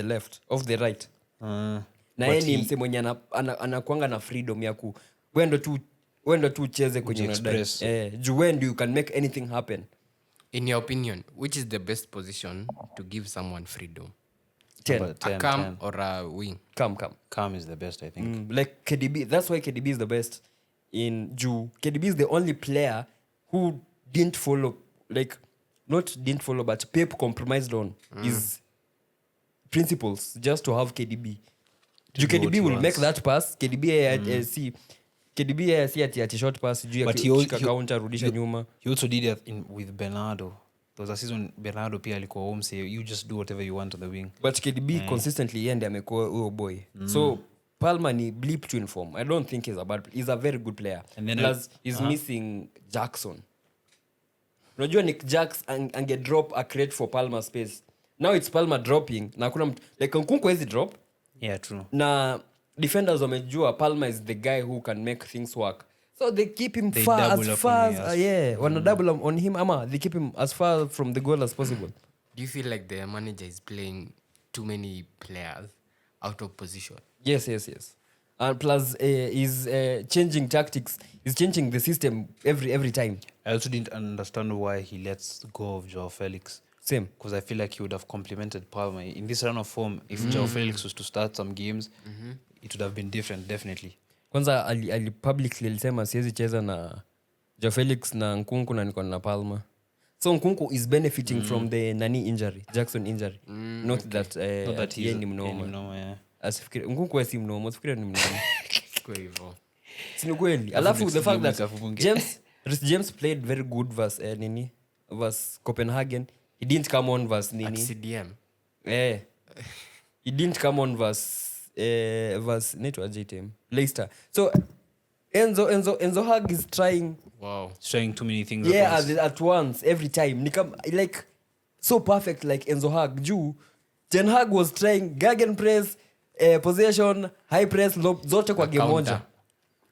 S1: the right. Na yeye ni mse mwenye anakuanga na freedom ya ku wendo tu ucheze kwenye unadai. Juu when you can make anything happen.
S3: In your opinion, which is the best position to give someone freedom?
S1: 10.
S3: A cam or a wing?
S2: Cam is the best, I think.
S1: Like KDB, that's why KDB is the best in Jew. KDB is the only player who didn't follow, but Pep compromised on his principles just to have KDB. KDB will make that pass. KDB si ati short pass juu ya kushika counter rudisha nyuma.
S2: He also did that with Bernardo. There was a season Bernardo pia alikuwa home say you just do whatever you want on the wing.
S1: But KDB consistently yende amekuwa huyo boy. So Palmer ni blip to inform. I don't think he's a very good player.
S2: And then
S1: plus he's missing Jackson. Unajua Nick Jax ange drop a crate for Palmer space. Now it's Palmer dropping. Na kuna like Nkunku hezi drop.
S2: Yeah, true.
S1: Na defenders wamejua Palmer is the guy who can make things work. So they keep him far wana double on him ama they keep him as far from the goal as possible.
S3: Do you feel like the manager is playing too many players out of position.
S1: Yes. And plus, he's changing tactics. He's changing the system every time.
S2: I also didn't understand why he lets go of Joao Felix.
S1: Same.
S2: Because I feel like he would have complemented Palmer. In this run of form, if Joao Felix was to start some games, it would have been different, definitely.
S1: Kwanza ali publicly alisema siwezi cheza na Joao Felix na Nkunku na niko na Palma. So Nkunku is benefiting from the Jackson injury. Not that
S2: he's
S1: ni mnoma.
S2: Yeah.
S1: Asifikiri Nkunku si mnoma, asifikiri ni mnoma.
S3: Kwa hivyo.
S1: Si kweli. Alafu the fact that James played very good versus Copenhagen. He didn't come on versus
S3: At CDM.
S1: He didn't come on versus team Leicester. So Enzo Hag is trying.
S3: Wow.
S2: He's trying too many things
S1: at once every time. Like so perfect like Enzo Hag. Ten Hag was trying gegenpress, possession, high press, zote kwa game moja.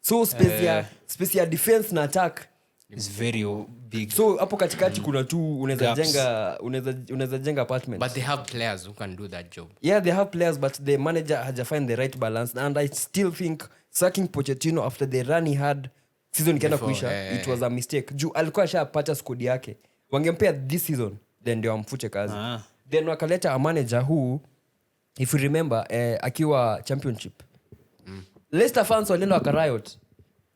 S1: So special defense na attack
S2: is very big.
S1: So hapo katikati kuna tu unaweza jenga apartment.
S3: But they have players who can do that job.
S1: Yeah, they have players, but the manager haja find the right balance. And I still think sacking Pochettino after the run he had season ikienda kuisha, it was a mistake. Alikuwa ashapata squad yake. Wangempea this season, then ndio amfute kazi. Then wakaleta a manager who, if you remember, akiwa championship. Leicester fans walienda wakariot.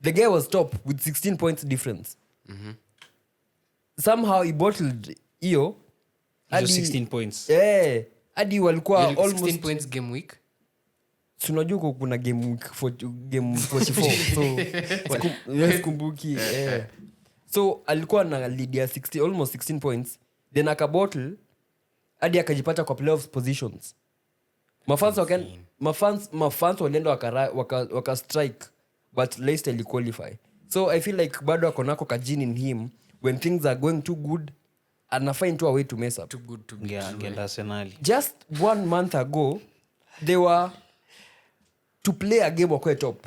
S1: The guy was top with 16 points difference. Somehow he bottled hiyo.
S2: 16 points.
S1: Hadi walikuwa almost
S3: 16 points game week.
S1: Tunajua kuna game week 44. So kumbuki. So alikuwa na lead ya almost 16 points. Then akabottle hadi akajipata kwa playoff positions. Mafans walienda waka strike, but Leicester ili qualify. So I feel like bado akonako kajini in him. When things are going too good, and find a way to mess up.
S3: Too good to be
S2: Arsenal.
S1: Just 1 month ago, they were to play a game wakwe top.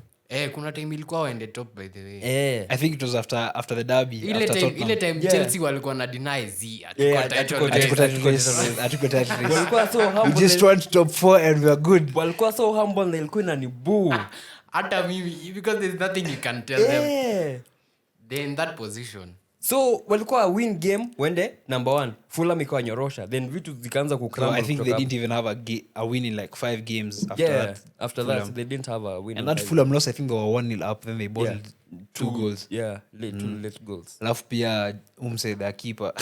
S3: Kuna time ilikuwa waende top by the way.
S2: I think it was after the derby.
S3: Ile time Chelsea walikuwa na deny
S1: Walikuwa so humble.
S2: We just want top 4 and we are good.
S1: Walikuwa so humble na ilikuwa inani boo.
S3: Hata mimi because there's nothing you can tell them. They're in that position.
S1: So walikuwa win game wende number 1. Fulham ikawa nyorosha. Then vitu zikaanza kucramble.
S2: I think they didn't even have a win in like 5 games after that.
S1: After
S2: Fulham.
S1: that they didn't have a win.
S2: And that Fulham loss, I think they were 1-0 up, then they bottled 2 goals.
S1: Yeah, two late goals.
S2: Alafu pia the keeper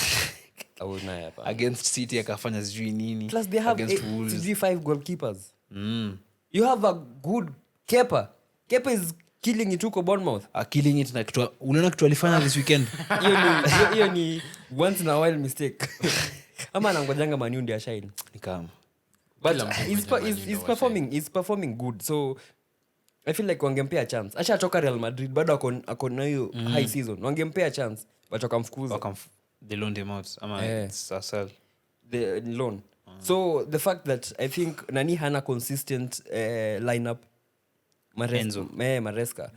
S1: hapa.
S2: Against City akafanya sijui nini.
S1: Plus they have 5 goalkeepers. You have a good keeper. Kepa is killing it huko Bournemouth.
S2: Killing it na kitu unaona kitu alifanya this weekend.
S1: Hiyo ni once in a while mistake. Ama anangojanga Man U ndio shine.
S2: Ni kama.
S1: But he's performing good. So I feel like wangempea chance. Acha toka Real Madrid bado ako na hiyo high season. Wangempea chance but wakamfukuza.
S2: They loaned him out. It's a sell.
S1: The loan. So the fact that I think Nani hana consistent lineup. Maresca.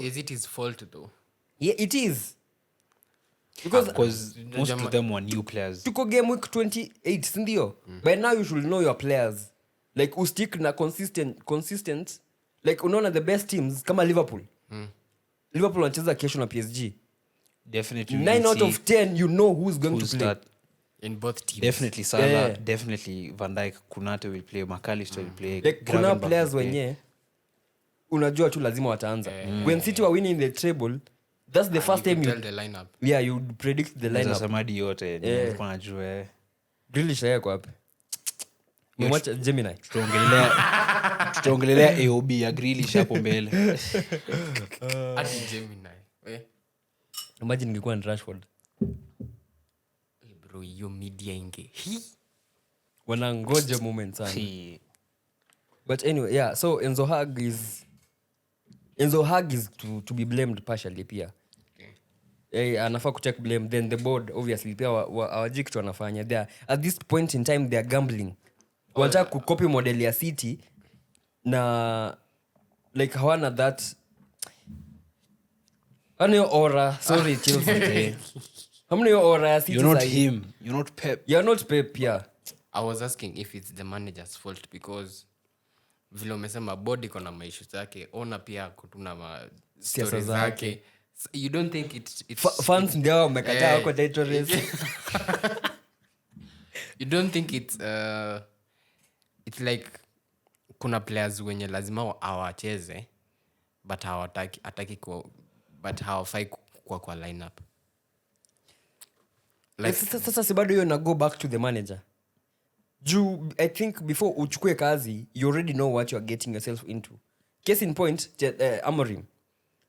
S3: Is it his fault though?
S1: Yeah, it is. Because
S2: most of them were new players.
S1: Tuko game week 28, sindio? By now you should know your players. Like ustick na consistent. Like unaona the best teams kama Liverpool. Liverpool wanacheza kesho na PSG.
S2: Definitely.
S1: 9 out of 10 you know who's going to play.
S2: Start.
S3: In both teams.
S2: Definitely Salah, definitely Van Dijk, Konate will play, McAllister will play.
S1: Like kuna players wenye unajua tu lazima wataanza. When City were winning the treble, that's the first time you
S3: tell the lineup.
S1: Yeah, you predict the lineup.
S2: Samadi yote nilikuwa najua.
S1: Grealish yako wapi? Mwacha Gemini.
S2: Tutaongelelea AOB ya Grealish hapo mbele.
S3: Ati Gemini.
S1: Imagine ningekuwa ni Rashford.
S3: Bro, you media inge.
S1: Wanangoja moment sana. But anyway, yeah, so Enzo Hag is to be blamed partially pia. Anafaa kucheck blame, then the board obviously pia hawajui kitu wanafanya. They are, at this point in time they are gambling. Wanataka kucopy model ya City na like hawana that aura. Sorry Chelsea. Hamna hiyo aura ya City.
S2: You're not him. You're not Pep.
S1: You're not Pep, yeah.
S3: I was asking if it's the manager's fault because vile umesema body iko na maishu zake, ona pia kutuna
S1: Siasa
S3: stories
S1: zake.
S3: zake. You don't think it's
S1: Fans ndio wamekataa wako title race.
S3: you don't think it's like kuna players wenye lazima awacheze but hataki but hawafai kwa lineup
S1: Like, sasa si bado hiyo na go back to the manager. I think before uchukue kazi, you already know what you are getting yourself into. Case in point, Amorim.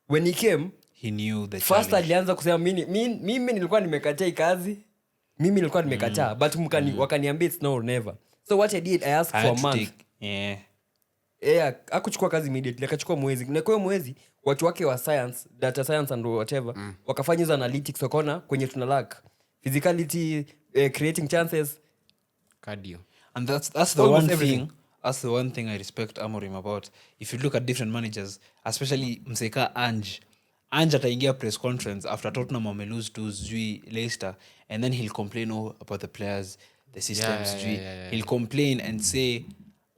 S1: When he came,
S2: he knew the
S1: first
S2: challenge.
S1: alianza kusema mimi nilikuwa nimekataa hii kazi. Mimi nilikuwa nimekataa, but wakaniambia it's now or never. So what I did, I asked
S2: I
S1: for
S2: had
S1: a
S2: to
S1: month.
S2: take,
S1: Hakuchukua kazi immediately, akachukua mwezi. Na kwa hiyo mwezi watu wake wa science, data science and whatever, wakafanya hizo analytics, wakaona kwenye tuna lack physicality, creating chances.
S3: cardio.
S2: and that's the
S1: Almost
S2: one
S1: everything.
S2: thing. That's the one thing I respect Amorim about. If you look at different managers, especially mseka Ange ataingia press conference after Tottenham lose to Leicester, and then he'll complain about the players, the systems. He'll complain and say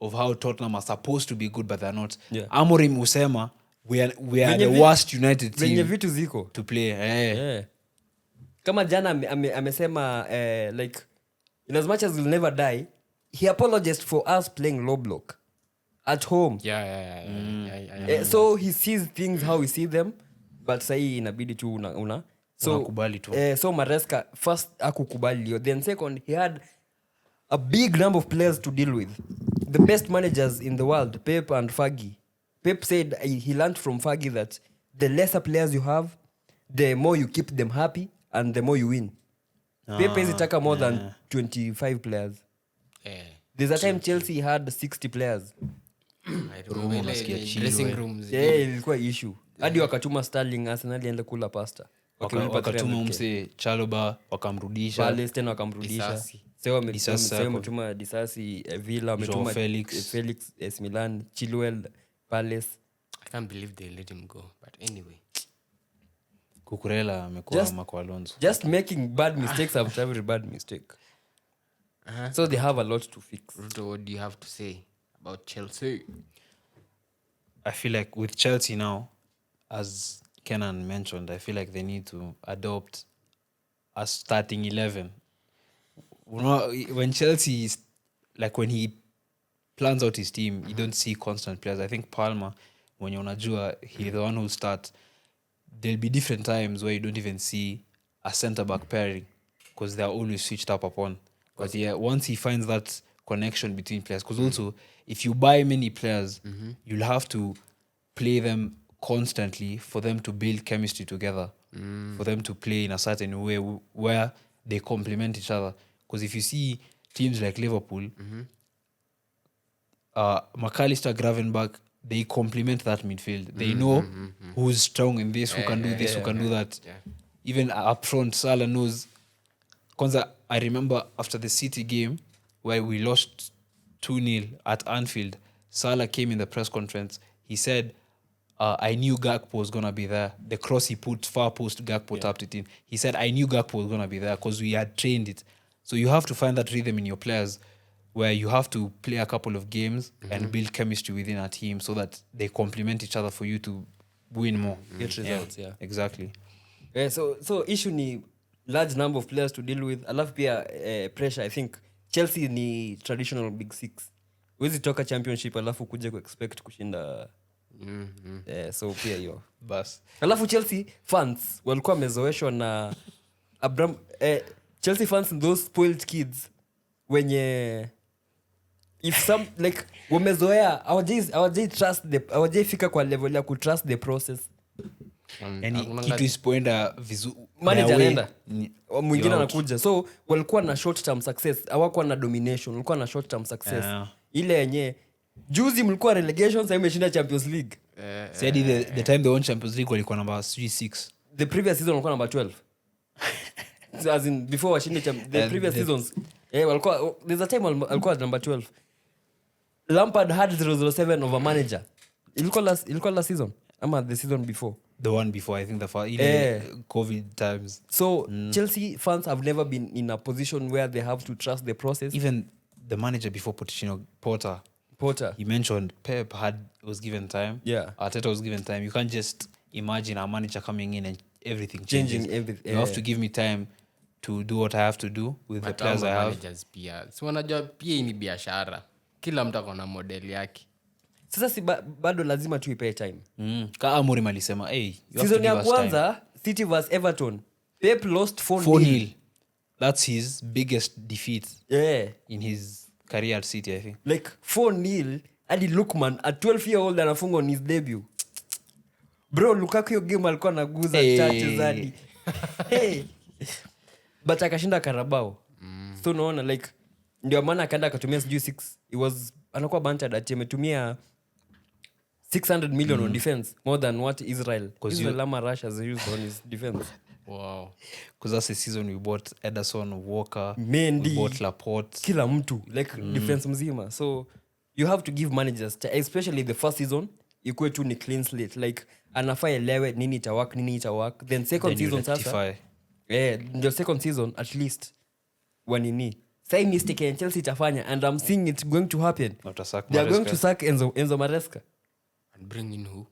S2: of how Tottenham are supposed to be good but they're not.
S1: Yeah.
S2: Amorim usema we are
S1: Venye
S2: the worst United
S1: venye
S2: team
S1: vitu ziko.
S2: to play.
S1: Yeah. Kama jana amesema like in as much as we'll never die, he apologized for us playing low block at home. So he sees things how we see them, but sahi inabidi tu una so
S2: Unakubali tu.
S1: so Maresca first akukubali hiyo, then second he had a big number of players to deal with, the best managers in the world, Pep and Fergie. Pep said he learned from Fergie that the lesser players you have, the more you keep them happy and the more you win. Pep is taka more than 25 players. There's a time Chelsea had 60 players.
S3: Dressing rooms.
S1: Ilikuwa issue. Hadi wakatuma Sterling, Arsenal enda kula pasta.
S2: wakatuma umse Chaloba wakamrudisha.
S1: Palace tena wakamrudisha.
S3: Disasi.
S1: Sasa wametuma Disasi, Villa wametuma
S2: Felix,
S1: AS Milan, Chilwell, Palace.
S3: I can't believe they let him go, but anyway.
S2: Kukurela amekuwa Marco Alonso.
S1: Just making bad mistakes after every bad mistake. So they have a lot to fix.
S3: Ruto, what do you have to say about Chelsea?
S2: I feel like with Chelsea now, as Kenan mentioned, I feel like they need to adopt a starting 11. You know, when Chelsea is, like when he plans out his team, you don't see constant players. I think Palmer, when you're unajua, he's the one who starts. There'll be different times where you don't even see a centre-back pairing because they're always switched up upon. But yeah, once he finds that connection between players, because also, if you buy many players, you'll have to play them constantly for them to build chemistry together, for them to play in a certain way where they complement each other. Because if you see teams like Liverpool, McAllister, Gravenberch, they complement that midfield. They know who's strong in this, who can do this, who can do that.
S3: Yeah.
S2: Even up front, Salah knows. Kwanza, I remember after the City game where we lost 2-0 at Anfield, Salah came in the press conference. He said, I knew Gakpo was going to be there. The cross he put far post, Gakpo tapped it in. He said, I knew Gakpo was going to be there because we had trained it. So you have to find that rhythm in your players where you have to play a couple of games and build chemistry within a team so that they complement each other for you to win more.
S1: Get results, yeah.
S2: Exactly.
S1: So issue ni large number of players to deal with. Alafu pia pressure. I think Chelsea ni traditional big six. Huwezi toka championship alafu kuja kuexpect kushinda. So pia hiyo.
S2: Bas.
S1: Alafu Chelsea fans walikuwa wamezoeshwa na Chelsea fans, those spoiled kids wenye if some like wamezoea hawajai fika kwa level ya kutrust the process.
S2: Yani kitu isipoenda
S1: Manager anaenda, mwingine anakuja, so walikuwa na short term success, hawakuwa na domination, walikuwa na short term success. Ile yenye juzi mlikuwa relegation, sasa imeshinda Champions League.
S2: Said the time they won Champions League walikuwa number 3-6.
S1: The previous season walikuwa number 12. So as in before washinde the previous seasons walikuwa, there's a time walikuwa number 12. Lampard had 007 of a manager. Ilikuwa last season ama the season before,
S2: the one before, I think COVID times.
S1: So Chelsea fans have never been in a position where they have to trust the process.
S2: Even the manager before Potter
S1: Potter.
S2: You mentioned Pep was given time.
S1: Yeah.
S2: Arteta was given time. You can't just imagine a manager coming in and everything
S1: Changing
S2: changes.
S1: everything,
S2: You have
S1: yeah.
S2: to give me time to do what I have to do with the
S3: But
S2: players I
S3: ama
S2: have.
S3: managers pia si wanajua pia hii ni biashara, kila mtu akona model yake.
S1: Sasa bado lazima tuipee time.
S2: Ka Amorim alisema, hey, you have to
S1: Season
S2: give
S1: ya
S2: us time.
S1: kwanza City vs Everton. Pep lost 4-0.
S2: 4-0. That's his biggest defeat
S1: Yeah.
S2: in his career at City, I think.
S1: Like 4-0 hadi Lookman at 12-year-old anafunga on his debut. Bro, Lukaku hiyo game alikuwa anaguza touches hadi. Hey. But akashinda Carabao. So unaona like ndio maana akaenda akatumia sijui 6. It was anakuwa bantered ati ametumia 600 million on defense, more than what Israel ama Russia has used on his defense.
S3: Wow.
S2: Because that's the season we bought Ederson, Walker,
S1: Mendy,
S2: we bought Laporte.
S1: kila mtu like defense mzima. So you have to give managers especially the first season ikuwe tu ni clean slate, like anafaa elewe nini itawak then second
S2: Then you
S1: season sasa ndio second season at least wanini sai mistake ya Chelsea itafanya, and I'm seeing it going to happen. They are going to sack Enzo Maresca.
S3: And bring in who?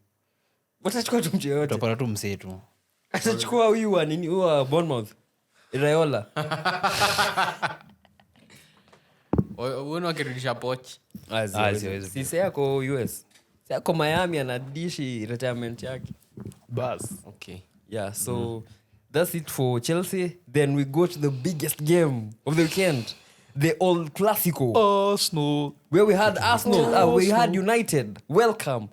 S1: Watachukua tu mtu yoyote.
S2: Utapata tu msee tu.
S1: Atachukua huyu wa nini, huyu wa Bournemouth, Iraola.
S3: Uone wakirudisha Poch.
S1: Sisi yako US. Sisi yako Miami anadishi retirement yake.
S2: Bas.
S3: Okay.
S1: Yeah, so that's it for Chelsea. Then we go to the biggest game of the weekend. The old Clasico.
S2: Arsenal.
S1: Where we had Arsenal, we had United. Welcome.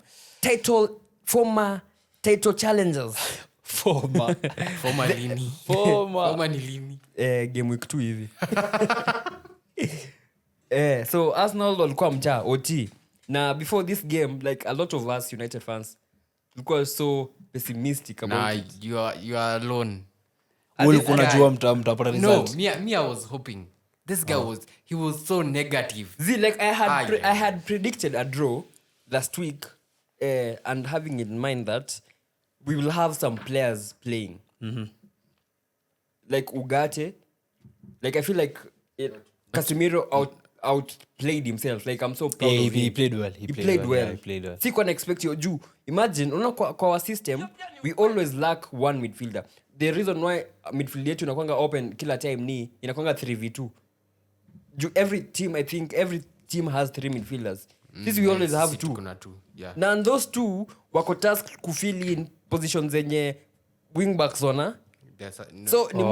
S1: Former title challengers.
S2: Former
S3: Lini. Former ni lini.
S1: Game week 2 hivi. So Arsenal walikuwa mcha OT. Now before this game, like a lot of us United fans, tulikuwa so pessimistic about
S3: Nah,
S1: it.
S3: you are alone.
S2: Ulikuwa unajua mtapata
S3: No,
S2: result.
S3: me I was hoping. This guy he was so negative.
S1: See, like I
S3: yeah.
S1: had predicted a draw last week, and having in mind that we will have some players playing. Like Ugarte. Like I feel like Casemiro outplayed himself. Like I'm so proud of him.
S2: He played well.
S1: He played well.
S2: Yeah, he played well.
S1: See, can expect you juu. Imagine, kwa our system, we always lack one midfielder. The reason why midfield yetu inakwanga open kila time ni inakwanga 3v2. Every team has 3 midfielders. We always have 2.
S3: Kuna 2. Yeah.
S1: Na and those 2 wako tasked kufill in positions zenye wingbacks wana. So ni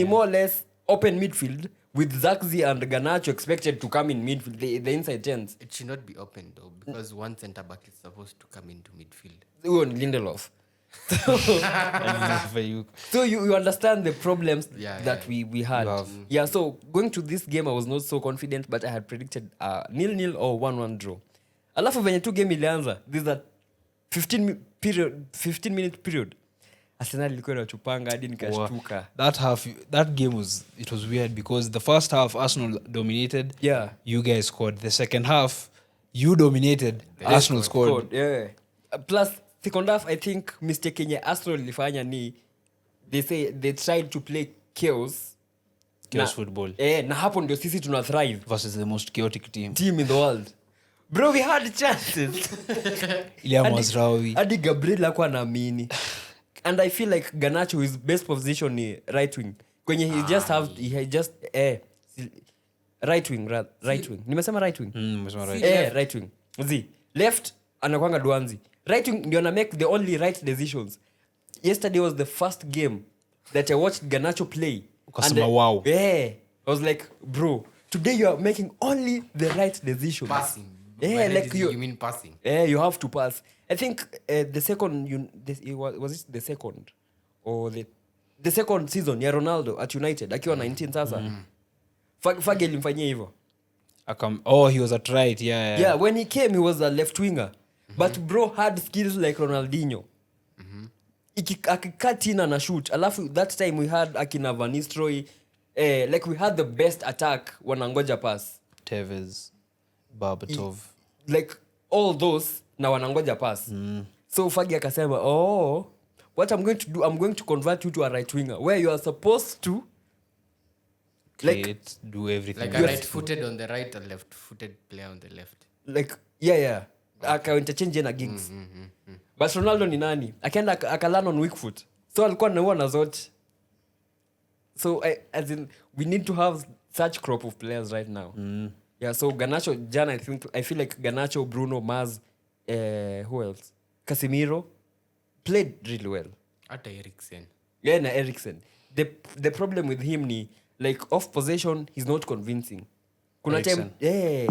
S1: more or less open midfield with Zaxi and Garnacho expected to come in midfield, the inside tens.
S3: It should not be open though, because one centre back is supposed to come into midfield.
S1: Huyo ni Lindelof. So you understand the problems that we had. Yeah, so going to this game I was not so confident, but I had predicted 0-0 or 1-1 draw. Alafu venye tu game ilianza, this is a 15 minute period. Arsenal ilikuwa inachupanga hadi nikashtuka.
S2: That game was weird because the first half Arsenal dominated.
S1: Yeah.
S2: You guys scored. The second half you dominated. Arsenal scored.
S1: Yeah. Plus second half I think mistake yenye Arsenal ilifanya ni they say they tried to play chaos
S2: football.
S1: Na hapo ndio sisi tuna thrive
S2: versus the most chaotic team
S1: in the world. Bro, we had chances. Hadi Gabriel hakuwa anaamini. And I feel like Garnacho, his best position ni right wing. Kwenye he just right wing. Nimesema right wing. Right wing. Left anakuanga Duanzi. Right wing ndio na make the only right decisions. Yesterday was the first game that I watched Garnacho play.
S2: Ukasema wow.
S1: I was like, bro, today you are making only the right decisions.
S3: Passing. You mean passing?
S1: You have to pass. I think the second was it the second or the second season ya Ronaldo at United akiwa 19 sasa. Fagel alimfanyia hivyo.
S2: He was at right.
S1: Yeah, when he came he was a left winger. But bro had skills like Ronaldinho. Akikat in and shoot. Alafu that time we had akina Van Nistelrooy, like we had the best attack wanangoja pass.
S2: Tevez, Berbatov.
S1: Like all those na wanangoja pass. So Fagi akasema, what I'm going to do, I'm going to convert you to a right winger where you are supposed to
S2: do everything.
S3: Like a right-footed on the right, a left-footed player on the left.
S1: like yeah aka interchange na gigs but Ronaldo ni nani akaenda akalana on weak foot so alikuwa anaua na zote so as in we need to have such crop of players right now yeah so Garnacho jana I feel like Garnacho Bruno Mars who else Casemiro played really well
S3: Hata Eriksen.
S1: yeah na Eriksen the problem with him ni like off possession he's not convincing kuna
S2: Eriksen.
S1: time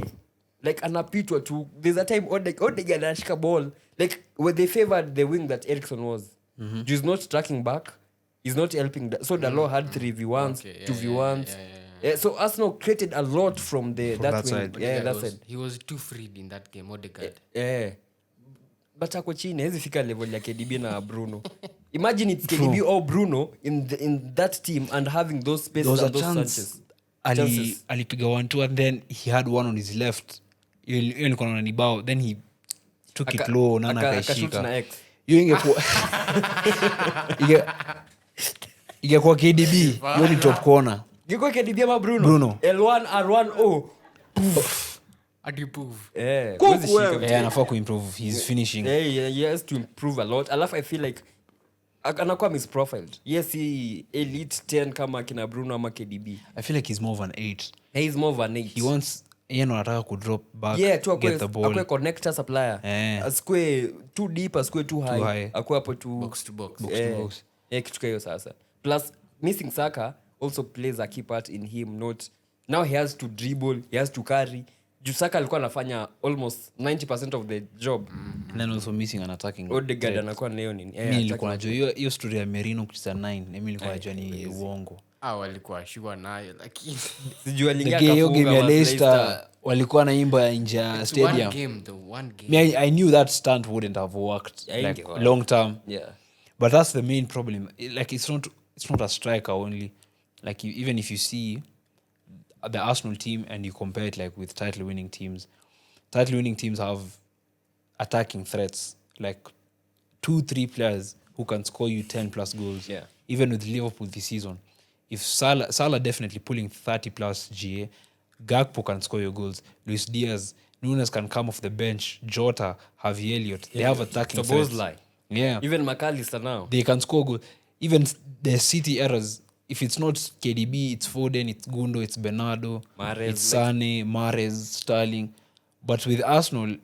S1: like anapitwa tu there's a time Odegaard anashika ball like when they favored the wing that Eriksen was he's not tracking back he's not helping so Dalot had 3v1s
S3: Okay,
S1: 2v1s
S3: yeah.
S1: so Arsenal created a lot from that
S2: that
S1: wing
S2: side.
S1: that side
S3: He was too freed in that game, Odegaard.
S1: but ako chini hezi fika level ya KDB na Bruno imagine it's KDB or Bruno in that team and having those spaces and those Sanchez chances.
S2: alipiga 1-2 and then he had one on his left hiyo ilikuwa na nibao then he took it low nana
S1: akashoot na
S2: akaishika
S1: X
S2: hiyo ingekuwa ingekuwa KDB hiyo ni top corner
S1: Giko KDB ama
S2: Bruno.
S1: L1 R1 O
S3: Hadi prove.
S1: huwezi shika
S2: yeah anafaa kuimprove his finishing
S1: he has to improve a lot alafu I feel like anakuwa misprofiled yes he elite 10 kama kina Bruno ama KDB
S2: I feel like he's more of an 8
S1: he's more of an 8
S2: he wants yeye ndo anataka ku drop back
S1: tu
S2: get the ball
S1: akwe connector supplier asikwe too deep asikwe too high akwe hapo tu
S3: Box to box.
S2: box.
S1: kitu hiyo sasa plus missing Saka also plays a key part in him not now he has to dribble he has to carry Saka alikuwa anafanya almost 90% of the job
S2: and then also missing an attacking
S1: Odegaard anakuwa nayo nini
S2: mimi nilikuwa najua hiyo story ya Merino kucheza 9 mimi nilikuwa najua ni uongo
S3: Walikuwa sure nayo lakini
S1: sijui aliingia
S2: hiyo game ya
S1: kafunga
S2: Leicester walikuwa naimba nje ya
S3: one
S2: stadium
S3: game though, one game.
S2: me I knew that stunt wouldn't have worked
S1: Yeah,
S2: like
S1: ingework.
S2: long term
S1: yeah
S2: but that's the main problem like it's not a striker only like even if you see the Arsenal team and you compare it like with title winning teams have attacking threats like 2-3 players who can score you 10 plus goals
S1: Yeah.
S2: even with Liverpool this season if Salah definitely pulling 30 plus GA Gakpo can score your goals Luis Diaz Nunes can come off the bench Jota Harvey Elliott they have attacking threats
S1: Szoboszlai.
S2: yeah
S1: even McAllister now
S2: they can score goals even the City errors if it's not KDB it's Foden it's Gundo it's Bernardo
S1: Mahrez,
S2: it's Sane Mahrez Sterling but with Arsenal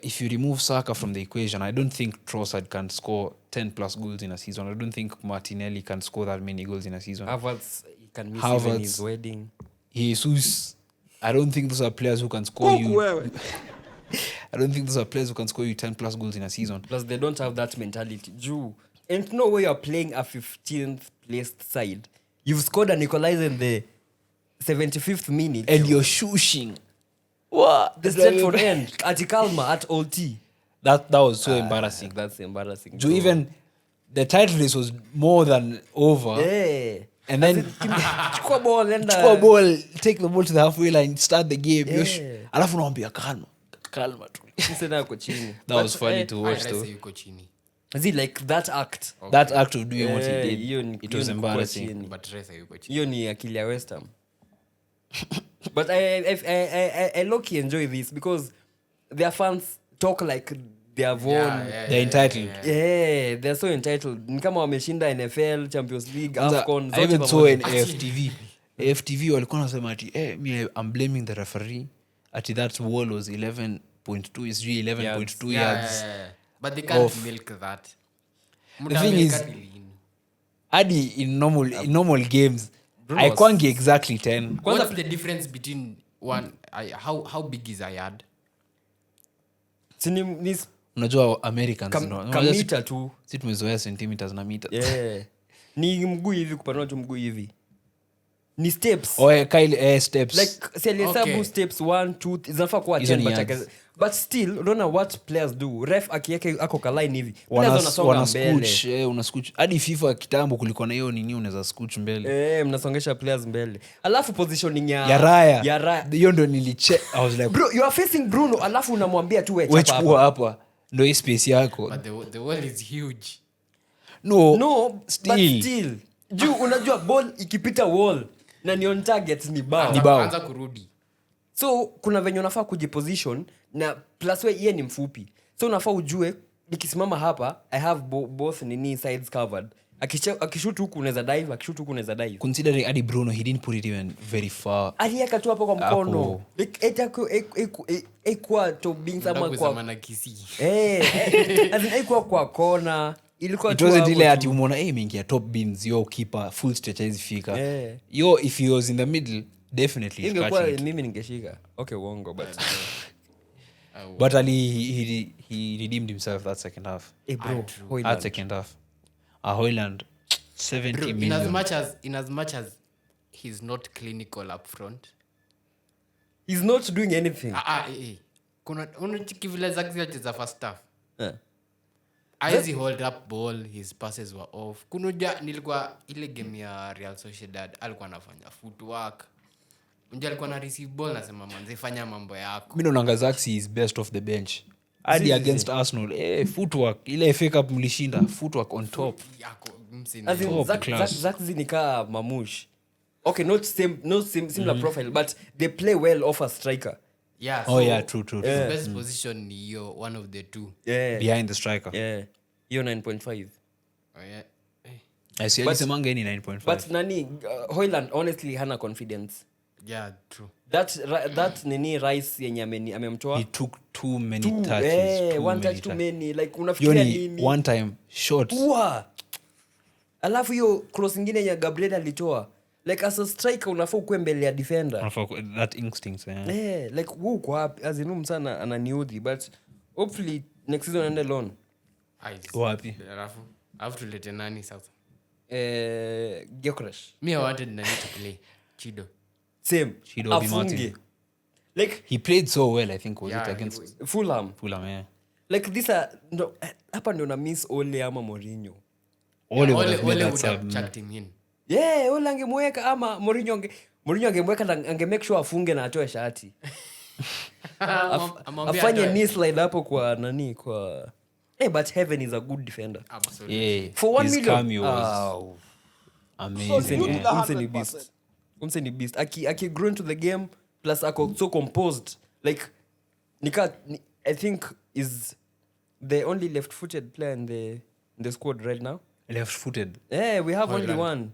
S2: if you remove Saka from the equation I don't think Trossard can score 10 plus goals in a season I don't think Martinelli can score that many goals in a season
S1: Havertz he can miss
S2: Havertz.
S1: even his wedding
S2: Jesus I don't think those are players who can score you I don't think those are players who can score you 10 plus goals in a season
S1: plus they don't have that mentality and no way you're playing a 15th placed side you've scored an equalizer in the 75th minute
S2: and you're shushing what
S1: the Stratford end at Kalma at Old T
S2: that was so embarrassing
S1: that's embarrassing
S2: to even the title race was more than over and then
S1: chukua ball enda
S2: chukua ball take the ball to the halfway line start the game
S1: Yeah.
S2: alafu naambia calma tu
S1: Sasa yako chini
S2: that was funny to watch
S3: Rese
S2: though
S3: yuko chini.
S1: is it like that act
S2: that act of doing what he
S1: Eh,
S2: did
S1: hiyo ni-
S2: it
S1: hiyo
S2: was
S1: ni kuwa
S2: embarrassing
S1: chini.
S3: But Rese yuko chini.
S1: hiyo ni akili ya West Ham but I low-key enjoy this because their fans talk like they have won
S2: they're entitled
S1: yeah they're so entitled ni kama wameshinda NFL Champions League AFCON
S2: I even
S1: zote
S2: saw in
S1: pamoja.
S2: AFTV walikuwa nasema ati me I'm blaming the referee ati that wall was 11.2 is 11.2 yards
S3: But they can't
S2: Off.
S3: milk that.
S2: The thing is-
S3: Mutamilka ni lini?
S2: hadi in normal games
S1: Bruno
S2: I
S1: was-
S2: can't get exactly 10
S3: What's the difference between one? How big is a yard?
S1: Si ni
S2: unajua Americans
S1: kamita tu
S2: si tumezoea centimeters na meters
S1: yeah ni mguu hivi kupanua tu mguu hivi ni steps
S2: Kyle steps
S1: like si alihesabu
S3: Okay.
S1: steps 1 2 zinafaa kuwa
S2: Hizo
S1: 10
S2: ni
S1: but
S2: yards.
S1: but still unaona what players do ref akiweke ako ka line hivi players wanasonga mbele
S2: una scooch hadi FIFA kitambo kulikuwa na hiyo nini unaweza scooch mbele
S1: mnasongesha players mbele alafu positioning
S2: ya Raya
S1: ya Raya
S2: hiyo ndo I was like
S1: bro you are facing Bruno alafu unamwambia tu
S2: wewe chukua hapa ndo hii space yako
S3: But the wall is huge.
S1: no but
S2: still.
S1: still juu unajua ball ikipita wall na ni on target ni bao
S2: Ni bao.
S3: Anza kurudi.
S1: So kuna venye unafaa kujiposition na plus we yeye ni mfupi. So unafaa ujue nikisimama hapa I have both nini sides covered. Akishoot huku unaweza dive, akishoot huku unaweza dive.
S2: Considering Adi Bruno, he didn't put it even very far.
S1: Aliweka tu hapo kwa mkono.
S2: Hapo.
S1: Like ekwa to being sama kwa
S3: Kusema na Kisii.
S1: as in ekwa kwa kona. Ilikuwa
S2: It
S1: tu
S2: wasn't
S1: hapo
S2: ile
S1: tu.
S2: ati umeona imeingia top beans yo keeper full stretch hizi fika.
S1: Eh.
S2: Yo if he was in the middle definitely he's
S1: Ingekuwa
S2: catching it.
S1: mimi ningeshika. Okay, uongo but
S2: But he redeemed himself that second half.
S1: bro,
S2: That
S1: Hoyland.
S2: second half. Hoyland 70
S3: Bro,
S2: million.
S3: in as much as he's not clinical up front.
S1: He's not doing anything.
S3: Kuna unachiki vile Zach alicheza first half.
S1: Eh.
S3: Aizi hold up ball, his passes were off. Kunuja nilikuwa ile game ya Real Sociedad alikuwa anafanya footwork. Unja alikuwa na receive ball nasema manze fanya mambo yako.
S2: Mimi naona Zaxi is best off the bench. Hadi against Arsenal, footwork ile FA Cup mlishinda, footwork on top.
S3: Yako msini.
S1: As in,
S2: Top class.
S1: Zach zinika mamush. Okay, not similar profile, but they play well off a striker.
S3: Yeah,
S2: Oh yeah, true.
S3: His best position ni hiyo, one of the two.
S1: Yeah.
S2: Behind the striker.
S1: Yeah. Hiyo 9.5.
S3: Oh yeah.
S2: I see alisemanga ni 9.5.
S1: But nani Hoyland honestly hana confidence.
S3: Yeah, true.
S1: That nini Rice yenye amemtoa.
S2: He took too many touches.
S1: One touch too many. Like unafikiria
S2: Yoni,
S1: nini?
S2: one time shot.
S1: Ua. Alafu hiyo cross nyingine ya Gabriel alitoa. Like as a striker unafaa ukue mbele ya defender.
S2: That instinct.
S1: Like uko happy as in sana ananiudhi but hopefully next season ende loan.
S2: Wapi?
S3: Alafu tulete nani sasa?
S1: Gyökeres.
S3: Me I wanted Nani to play. Chido.
S1: Same.
S2: Chido Obi
S1: Afunge.
S2: Martin.
S1: Like
S2: He played so well, I think, was
S3: Yeah,
S2: it
S3: he
S2: against
S1: Fulham.
S2: Fulham, yeah.
S1: Like these are no, hapa ndio na miss Ole ama Mourinho.
S2: Ole would
S3: Ole
S2: have made that
S3: would have
S2: sub.
S3: chucked him in.
S1: Yeah, Ole angemweka ama Mourinho angemweka na ange make sure afunge na atoe shati.
S3: Amwambia
S1: Afanye
S3: atoe.
S1: knee slide hapo kwa nani kwa but Heaven is a good defender.
S3: Absolutely.
S2: Yeah.
S1: For 1
S2: His
S1: million.
S2: cameo was amazing.
S1: Umse ni beast. Umse ni beast. Aki grow into the game plus ako so composed. Like I think is the only left-footed player in the squad right now.
S2: Left-footed.
S1: We have only
S3: Hoyland.
S1: one.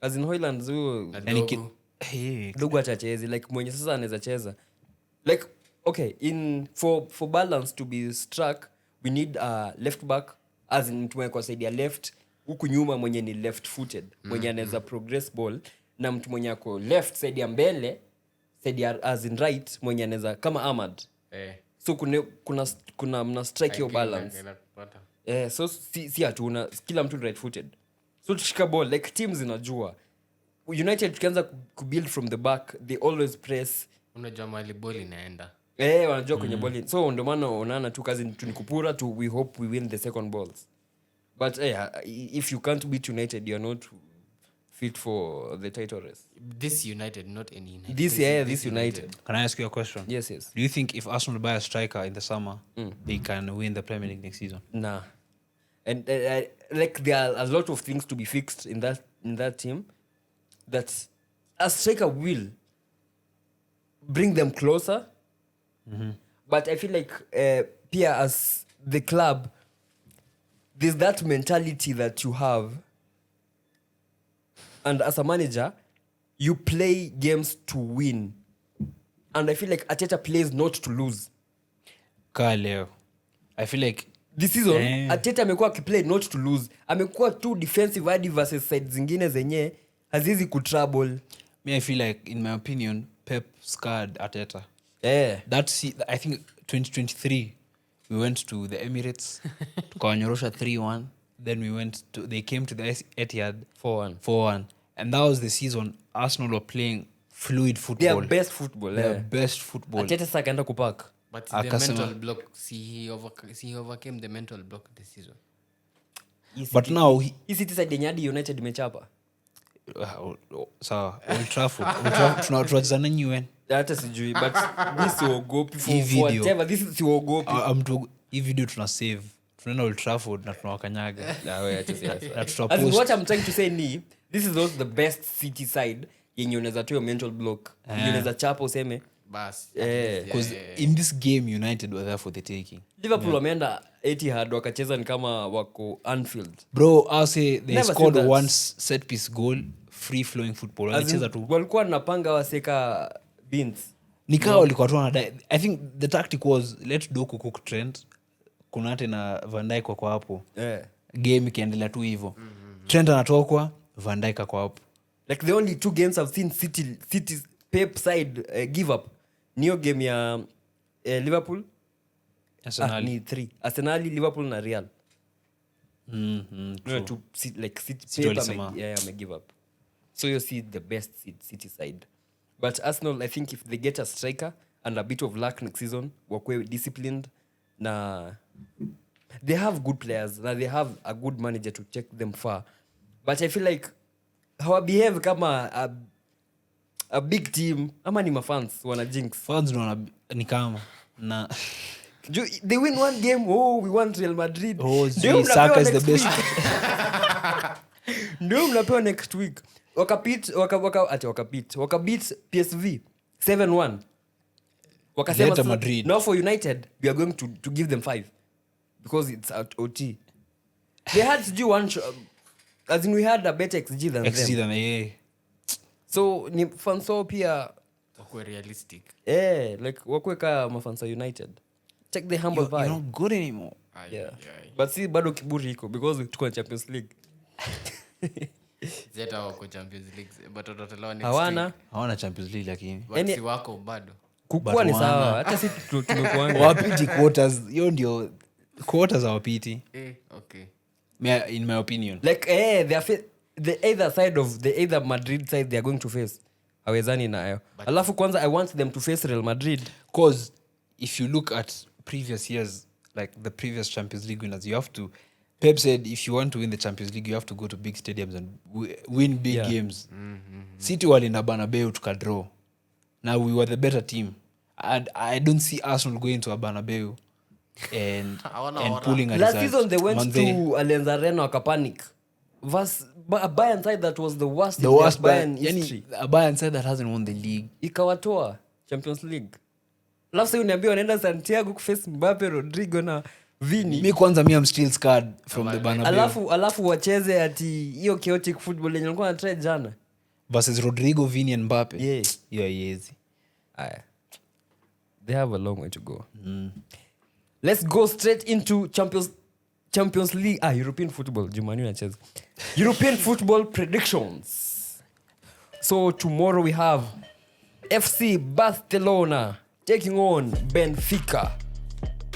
S1: As in Hoyland huyo
S2: And he
S3: Dogo.
S2: can, hey,
S1: dogo achachezi like mwenye sasa anaweza cheza. Like okay, for balance to be struck, we need a left back as in mtu mwenye kwa side ya left, huku nyuma mwenye ni left-footed, mwenye anaweza progress ball na mtu mwenye ako left side ya mbele, side ya as in right mwenye anaweza kama Ahmad. So kuna mna strike your balance. So si hatuna kila mtu right footed. So tushika ball like teams zinajua. United tukianza kubuild from the back, they always press.
S3: Unajua mali ball inaenda.
S1: Wanajua kwenye ball. So ndio maana unaona tu kazi tunikupura tu we hope we win the second balls. But if you can't beat United, you're not fit for the title race.
S3: This United, not any United.
S1: This United.
S2: can I ask you a question?
S1: Yes.
S2: Do you think if Arsenal buy a striker in the summer, they can win the Premier League next season?
S1: Nah. And like there are a lot of things to be fixed in that team that a striker will bring them closer. But I feel like Pia as the club, there's that mentality that you have, and as a manager you play games to win, and I feel like Arteta plays not to lose.
S2: Leo. I feel like
S1: This season Arteta amekuwa akiplay not to lose, amekuwa tu defensive hadi versus side zingine zenye hazizi kutrouble.
S2: I feel like in my opinion Pep scarred Arteta. I think 2023 we went to the Emirates tukawanyorosha 3-1, then they came to the Etihad 4-1, and that was the season Arsenal were playing fluid football.
S1: Their best football.
S2: Best football.
S1: Arteta sasa akaenda kupack.
S3: But the
S2: Akasema-
S3: mental block, he overcame the mental block this season.
S2: But now
S1: Hii City side yenye hadi United imechapa.
S2: sawa Old Trafford tunacheza nanyi when
S1: Hata sijui but this siogopi
S2: Hii
S1: for
S2: video.
S1: whatever, this is siogopi.
S2: hii video tuna save tunaenda Old Trafford na tunawakanyaga na
S1: As in,
S2: tutapost
S1: what I'm trying to say ni this is also the best City side yenye unaweza toa mental block. Yenye unaweza chapa useme
S3: Bas.
S2: Because in this game, United were there for the taking.
S1: Liverpool wameenda Etihad wakacheza ni kama wako Anfield.
S2: Bro, I'll say they
S1: Never
S2: scored
S1: seen that.
S2: one set piece goal, free flowing football.
S1: As in,
S2: Walicheza tu.
S1: walikuwa napanga waseka beans.
S2: Nikaa walikuwa tu wanadai. I think the tactic was let Doku cook Trent. Kunate na Van Dijk wako hapo. Game ikiendelea tu hivyo. Trent anatokwa, Van Dijk ako hapo.
S1: Like the only two games I've seen City's Pep side give up. Niyo game ya Liverpool.
S2: Arsenal.
S1: Ni 3. Arsenal, Liverpool na Real.
S2: True.
S1: To see, like City
S2: City
S1: Pep
S2: walisema.
S1: may give up. So you see the best City side. But Arsenal, I think if they get a striker and a bit of luck next season, wakwe disciplined na they have good players na they have a good manager to take them far. But I feel like how behave kama a big team ama ni mafans wana jinx.
S2: Fans ni kama na
S1: They win one game, we want Real Madrid.
S2: Ndio Saka is the best.
S1: Ndio mnapewa next week. Wakabit PSV 7-1.
S2: Wakasema Madrid.
S1: Now for United, we are going to give them 5 because it's at OT. They had to do one as in we had a better XG than
S2: XG
S1: them.
S2: than
S1: So ni fanso pia
S3: Wakwe realistic.
S1: like wakweka mafansa United. Check the humble vibe.
S2: You're not good anymore.
S1: Yeah. But see bado kiburi iko because tuko na Champions League.
S3: Zeta wako Champions League but watatolewa next
S1: Hawana
S2: Hawana Champions League lakini.
S3: week. But si wako bado.
S1: kukua ni
S2: But
S1: sawa. Hata si tumekuanga.
S2: Wapiti quarters. Hiyo ndio quarters hawapiti.
S3: Okay.
S2: In my opinion.
S1: Like they are the either Madrid side they are going to face. Hawezani nayo. Alafu kwanza I want them to face Real Madrid.
S2: Because if you look at previous years, like the previous Champions League winners, you have to. Pep said, if you want to win the Champions League, you have to go to big stadiums and win big games. City walinda Bernabeu tukadraw. Now we were the better team. And I don't see Arsenal going to a Bernabeu and pulling a
S1: Last
S2: result.
S1: season they went
S2: Manze,
S1: to Allianz Arena wakapanic. Bayern side that was the worst
S2: the
S1: in
S2: worst
S1: their Bayern
S2: Bayern.
S1: history.
S2: A Bayern side that hasn't won the league.
S1: Ikawatoa Champions League. Alafu sasa uniambia wanaenda Santiago kuface Mbappe, Rodrigo na Vini.
S2: Me kwanza I'm still scarred from the Bernabeu.
S1: Alafu wacheze ati hiyo chaotic football yenye walikuwa wanatry jana.
S2: Versus Rodrigo, Vini and Mbappe.
S1: Yeah.
S2: Yeah, easy.
S1: They have a long way to go. Let's go straight into Champions League. European football. Jumani unacheza. European football predictions. So tomorrow we have FC Barcelona taking on Benfica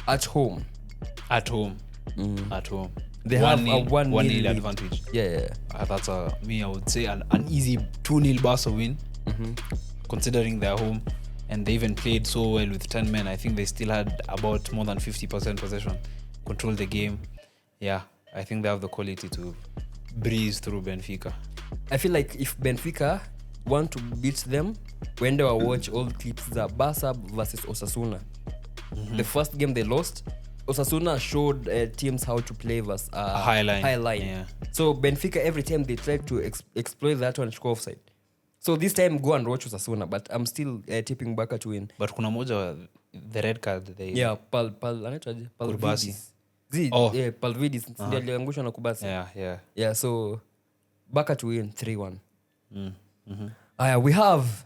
S1: at home.
S2: At home. At home.
S1: They have a 1-0
S2: 1-0
S1: lead.
S2: advantage.
S1: Yeah.
S2: That's I would say an easy 2-0 Barca win, considering they're home. And they even played so well with 10 men. I think they still had about more than 50% possession, control the game. Yeah, I think they have the quality to breeze through Benfica.
S1: I feel like if Benfica want to beat them, when they watch all clips that Barca versus Osasuna. The first game they lost, Osasuna showed teams how to play versus
S2: high line. Yeah.
S1: So Benfica, every time they try to exploit that one, go offside. So this time go and watch Osasuna, but I'm still tipping Barca to win.
S2: But kuna moja, the red card.
S1: Yeah, anaitwaje?
S2: Kubasi.
S1: Palvidis. Ndio aliangushwa na Kubasi. Yeah, so Barca to win 3-1. We have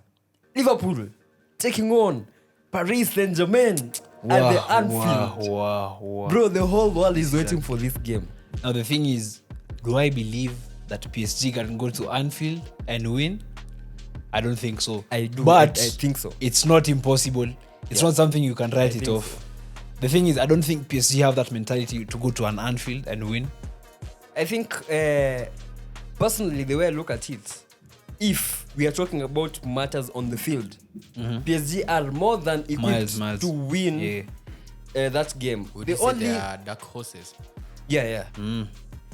S1: Liverpool taking on Paris Saint-Germain at the Anfield.
S2: Wow.
S1: Bro, the whole world is waiting for this game.
S2: Now the thing is, do I believe that PSG can go to Anfield and win? I don't think so.
S1: I do.
S2: But
S1: I think so.
S2: It's not impossible. It's not something you can write it off.
S1: So.
S2: The thing is, I don't think PSG have that mentality to go to an Anfield and win.
S1: I think, personally, the way I look at it, if we are talking about matters on the field, PSG are more than equipped
S2: Miles.
S1: to win that game.
S3: Would you say they are dark horses?
S1: Yeah.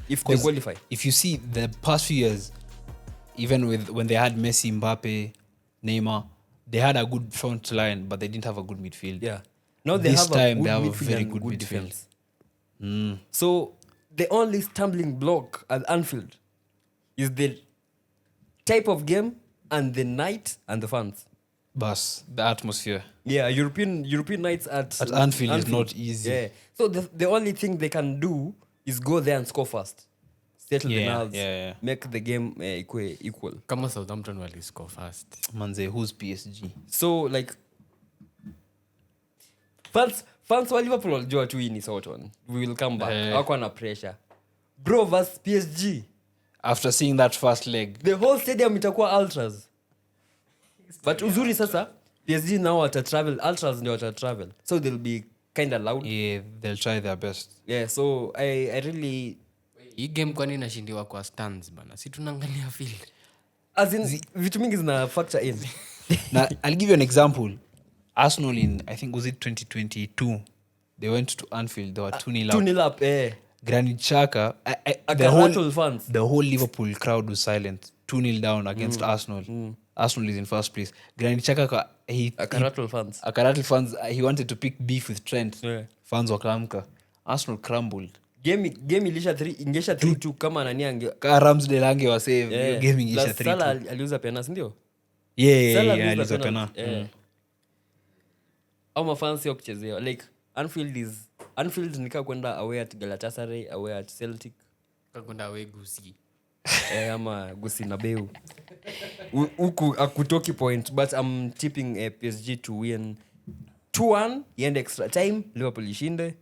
S1: If they qualify.
S2: If you see the past few years, even when they had Messi, Mbappe, Neymar, they had a good front line, but they didn't have a good midfield.
S1: Yeah. Now they
S2: This
S1: have
S2: time
S1: a good
S2: they have a
S1: midfield
S2: very
S1: and
S2: good midfield.
S1: defense. So the only stumbling block at Anfield is the type of game and the night and the fans.
S2: Bus, the atmosphere.
S1: Yeah, European nights at
S2: Anfield is not easy.
S1: Yeah. So the only thing they can do is go there and score fast. Settle the
S2: Yeah,
S1: nerves.
S2: yeah.
S1: Make the game equal.
S3: Kama Southampton waliscore first.
S2: Manze, who's PSG?
S1: So like fans wa Liverpool walijua tu hii ni Southampton. We will come back. Hawako na pressure. Bro vs PSG.
S2: After seeing that first leg.
S1: The whole stadium itakuwa ultras. But uzuri sasa PSG now wata-travel, ultras ndio wata-travel. So they'll be kind of loud.
S2: Yeah, they'll try their best.
S1: Yeah, so I really
S3: Hii game kwani inashindiwa kwa stands bana. Si tunaangalia field.
S1: as in vitu mingi zina factor in.
S2: Now, I'll give you an example. Arsenal in, I think, was it 2022? They went to Anfield. They were 2-0 up.
S1: 2-0 up,
S2: Granit Xhaka, the whole Liverpool crowd was silent. 2-0 down against Arsenal. Arsenal is in first place. Granit Xhaka, Akarattle fans, he wanted to pick beef with Trent.
S1: Yeah.
S2: Fans wakaamka. Arsenal crumbled.
S1: Game ilisha 3-2 kama nani ange.
S2: Ramsdale ange wa save.
S1: Yeah.
S2: Game ingisha 3-2.
S1: Salah aliuza penalty ndio?
S2: Yeah, aliuza penalty.
S1: Au mafans sio kuchezea. Like Anfield nika kwenda away at Galatasaray, away at Celtic.
S3: Kakunda we gusi.
S1: Ama gusi na beu. Huku akutoki point, but I'm tipping PSG to win 2-1, iende extra time, Liverpool ishinde,